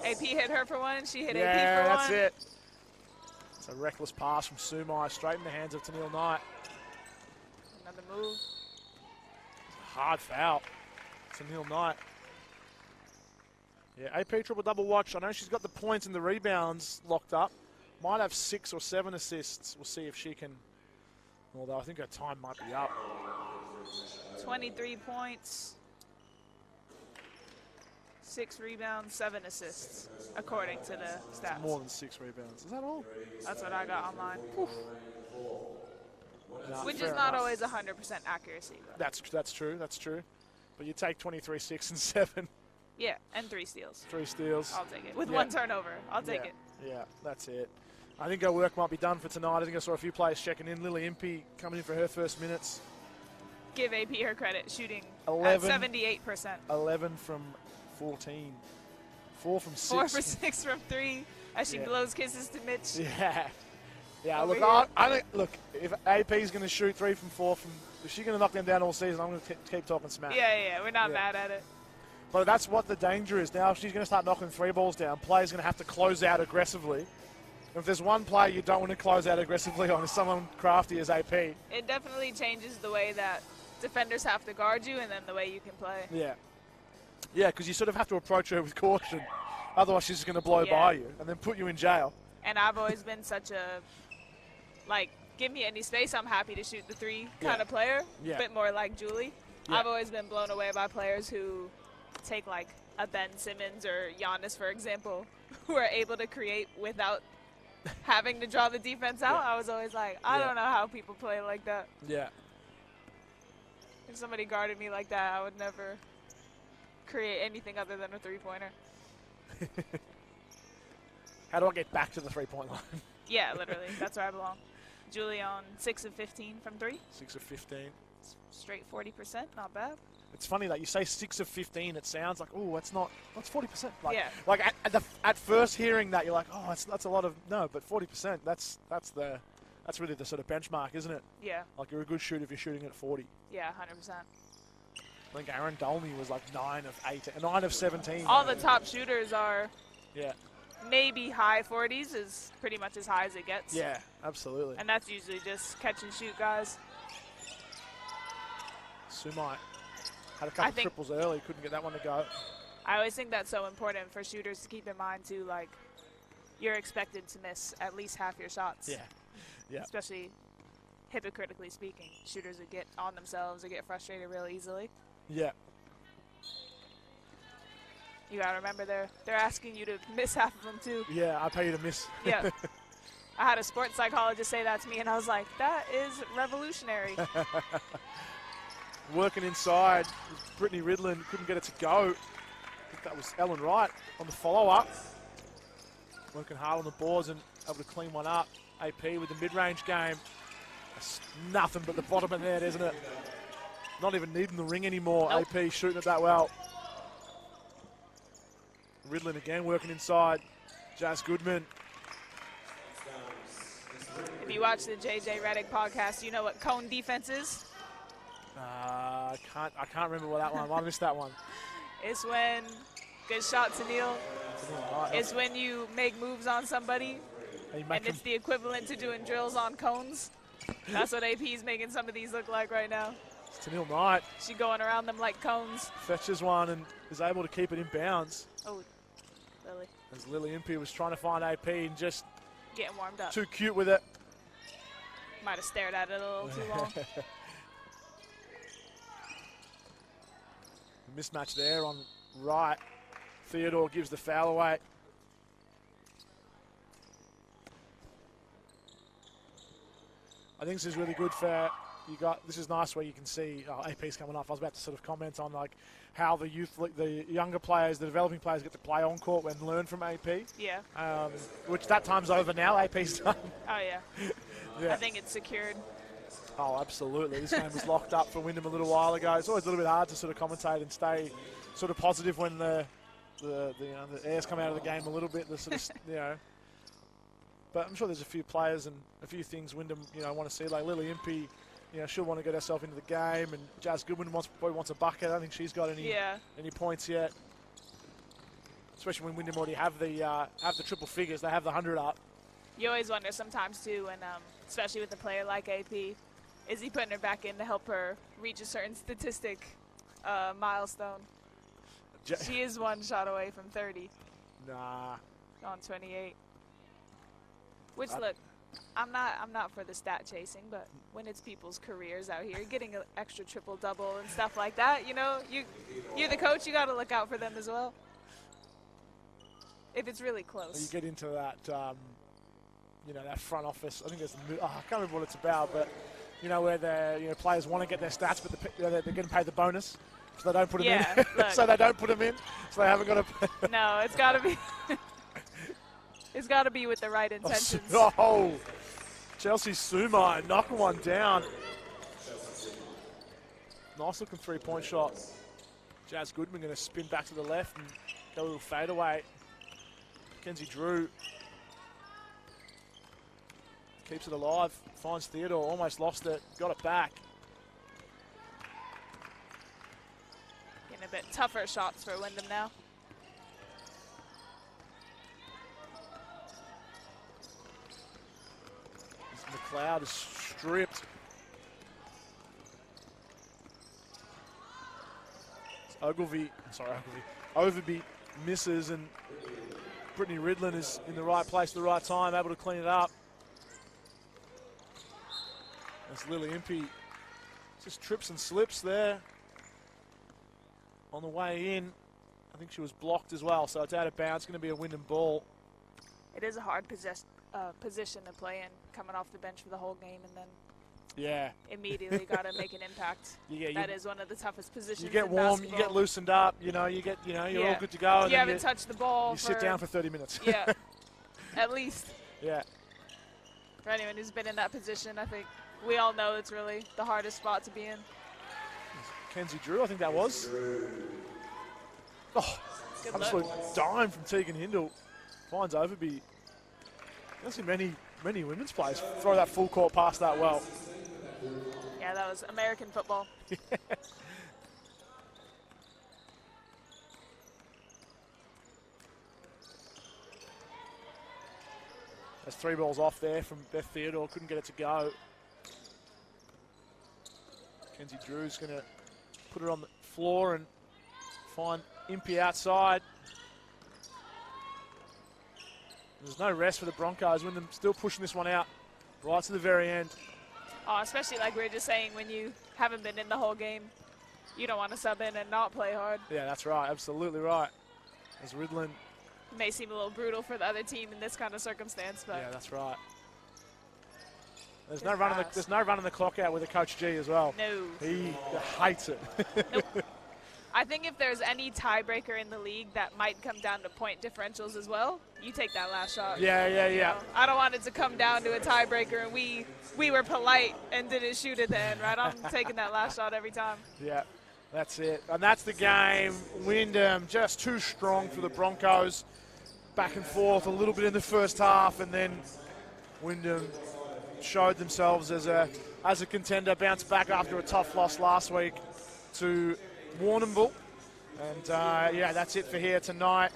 AP hit her for one. She hit AP for one. Yeah, that's it. It's a reckless pass from Sumai straight in the hands of Tennille Knight. Another move. Hard foul. Tennille Knight. Yeah, AP triple-double watch. I know she's got the points and the rebounds locked up. Might have 6 or 7 assists. We'll see if she can. Although I think her time might be up. 23 points. 6 rebounds, 7 assists, according to the stats. More than 6 rebounds. Is that all? That's what I got online. No, which is not always 100% accuracy. That's true. That's true. But you take 23, 6, and 7. Yeah, and 3 steals. 3 steals. I'll take it. With 1 turnover, I'll take it. Yeah, that's it. I think our work might be done for tonight. I think I saw a few players checking in. Lily Impey coming in for her first minutes. Give AP her credit, shooting 11, at 78%. 11 from 14. 4 from 6. 4 for 6 from 3 as she blows kisses to Mitch. Yeah. Yeah, Over look, I think, look, if AP's going to shoot 3 from 4, if she's going to knock them down all season, I'm going to keep talking smack. Yeah, we're not mad at it. But that's what the danger is now. If she's going to start knocking 3 balls down, players going to have to close out aggressively. If there's one player you don't want to close out aggressively on, is someone crafty as AP. It definitely changes the way that defenders have to guard you and then the way you can play. Yeah. Yeah, because you sort of have to approach her with caution. Otherwise, she's just going to blow by you and then put you in jail. And I've always been such a, like, give me any space, I'm happy to shoot the 3 kind of player. A bit more like Julie. I've always been blown away by players who take, like, a Ben Simmons or Giannis, for example, who are able to create without having to draw the defense out. I was always like, I don't know how people play like that. Yeah. If somebody guarded me like that, I would never create anything other than a 3-pointer. How do I get back to the 3-point line? Yeah, literally. That's where I belong. Julie on 6 of 15 from 3. 6 of 15. Straight 40%, not bad. It's funny that you say 6 of 15. It sounds like, oh, that's 40%. Like, yeah. Like at first hearing that, you're like, oh, that's a lot of no, but 40%. That's really the sort of benchmark, isn't it? Yeah. Like you're a good shooter if you're shooting at 40. Yeah, 100%. I think Aaron Dolney was like 9 of 17. All the top shooters are. Yeah. Maybe high 40s is pretty much as high as it gets. Yeah, absolutely. And that's usually just catch and shoot guys. Sumai had a couple of triples early, couldn't get that one to go. I always think that's so important for shooters to keep in mind too, like you're expected to miss at least half your shots. Yeah. Yeah. Especially hypocritically speaking. Shooters would get on themselves or get frustrated real easily. Yeah. You gotta remember they're asking you to miss half of them too. Yeah, I pay you to miss. Yeah. I had a sports psychologist say that to me, and I was like, that is revolutionary. Working inside, Brittany Ridland couldn't get it to go. I think that was Ellen Wright on the follow-up. Working hard on the boards and able to clean one up. AP with the mid-range game. That's nothing but the bottom of the net, isn't it? Not even needing the ring anymore. Nope. AP shooting it that well. Ridland again working inside. Jazz Goodman. If you watch the JJ Redick podcast, you know what cone defense is? I can't remember what that one. I missed that one. It's when, good shot to Neil. It's when you make moves on somebody, and it's the equivalent to doing drills on cones. That's what AP is making some of these look like right now. It's Tennille Knight. She's going around them like cones. Fetches one and is able to keep it in bounds. Oh, Lily. As Lily Impey was trying to find AP and just getting warmed up. Too cute with it. Might have stared at it a little too long. Mismatch there on right. Theodore gives the foul away. I think this is really good for this is nice where you can see AP's coming off. I was about to sort of comment on like how the younger players, the developing players get to play on court and learn from AP. Yeah. Which that time's over now. AP's done. Oh yeah. Yeah. I think it's secured. Oh, absolutely. This game was locked up for Wyndham a little while ago. It's always a little bit hard to sort of commentate and stay sort of positive when the air's come out of the game a little bit. The sort of But I'm sure there's a few players and a few things Wyndham want to see, like Lily Impey. She'll want to get herself into the game, and Jazz Goodwin probably wants a bucket. I don't think she's got any points yet. Especially when Wyndham already have the triple figures, they have the 100 up. You always wonder sometimes too, and especially with a player like AP, is he putting her back in to help her reach a certain statistic milestone? She is one shot away from 30. Nah. On 28. Which look, I'm not for the stat chasing, but when it's people's careers out here, getting an extra triple double and stuff like that, you're the coach, you got to look out for them as well. If it's really close. You get into that, that front office. I think there's I can't remember what it's about, but where the players want to get their stats, but they're getting paid the bonus, so they don't put them in. So they don't put them in, so they haven't got to. No, it's got to be. It's got to be with the right intentions. Oh, Chelsea Suma knocking one down. Nice looking 3-point shot. Jazz Goodman going to spin back to the left and go a little fadeaway. Mackenzie Drew keeps it alive, finds Theodore, almost lost it, got it back. Getting a bit tougher shots for Wyndham now. McLeod is stripped. Overby misses, and Brittany Ridland is in the right place at the right time, able to clean it up. That's Lily Impey. Just trips and slips there. On the way in, I think she was blocked as well, so it's out of bounds. It's going to be a Wyndham ball. It is a hard position to play in, coming off the bench for the whole game and then immediately got to make an impact. That is one of the toughest positions. You get warm, you get loosened up, you're all good to go. And you haven't touched the ball. You sit down for 30 minutes. Yeah, at least. Yeah. For anyone who's been in that position, I think we all know it's really the hardest spot to be in. Mackenzie Drew, I think that was. Oh, absolute dime from Tegan Hindle. Finds Overby. I don't see many women's players throw that full court pass that well. Yeah, that was American football. There's 3 balls off there from Beth Theodore. Couldn't get it to go. Mackenzie Drew's going to put it on the floor and find Impey outside. There's no rest for the Broncos. Wyndham still pushing this one out right to the very end. Oh, especially like we were just saying, when you haven't been in the whole game, you don't want to sub in and not play hard. Yeah, that's right. Absolutely right. as Ridland. May seem a little brutal for the other team in this kind of circumstance, but yeah, that's right. There's no running the clock out with a Coach G as well. No. He hates it. Nope. I think if there's any tiebreaker in the league that might come down to point differentials as well, you take that last shot. Yeah. You know, I don't want it to come down to a tiebreaker and we were polite and didn't shoot at the end, right? I'm taking that last shot every time. Yeah, that's it. And that's the game. Wyndham just too strong for the Broncos. Back and forth a little bit in the first half, and then Wyndham showed themselves as a contender, bounced back after a tough loss last week to Warrnambool. And yeah, that's it for here tonight.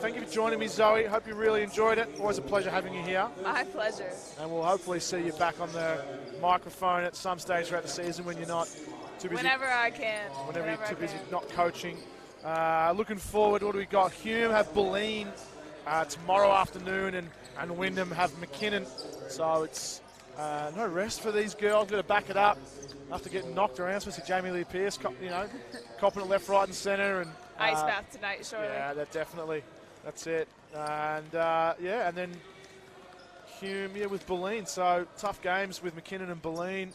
Thank you for joining me, Zoe. Hope you really enjoyed it. Always a pleasure having you here. My pleasure. And we'll hopefully see you back on the microphone at some stage throughout the season when you're not too busy. Whenever I can. Whenever you're too busy not coaching. Looking forward, what do we got? Hume have Bulleen tomorrow afternoon, and Wyndham have McKinnon. So it's no rest for these girls. Got to back it up after getting knocked around, especially Jamie Lee Pearce, copping it left, right, and centre. And ice bath tonight, surely. Yeah, definitely. That's it. And yeah, and then Hume with Bulleen. So tough games with McKinnon and Bulleen.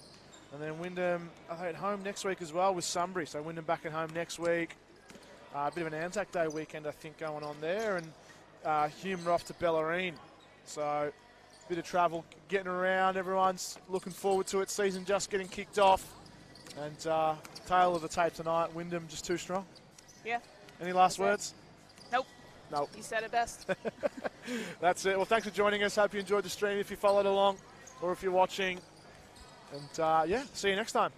And then Wyndham at home next week as well with Sunbury. So Wyndham back at home next week. A bit of an Anzac Day weekend, I think, going on there. And Hume are off to Bellarine. So a bit of travel, getting around. Everyone's looking forward to it. Season just getting kicked off. And tail of the tape tonight, Wyndham just too strong. Yeah. Any last words? Nope. Nope. You said it best. That's it. Well, thanks for joining us. Hope you enjoyed the stream if you followed along or if you're watching. And yeah, see you next time.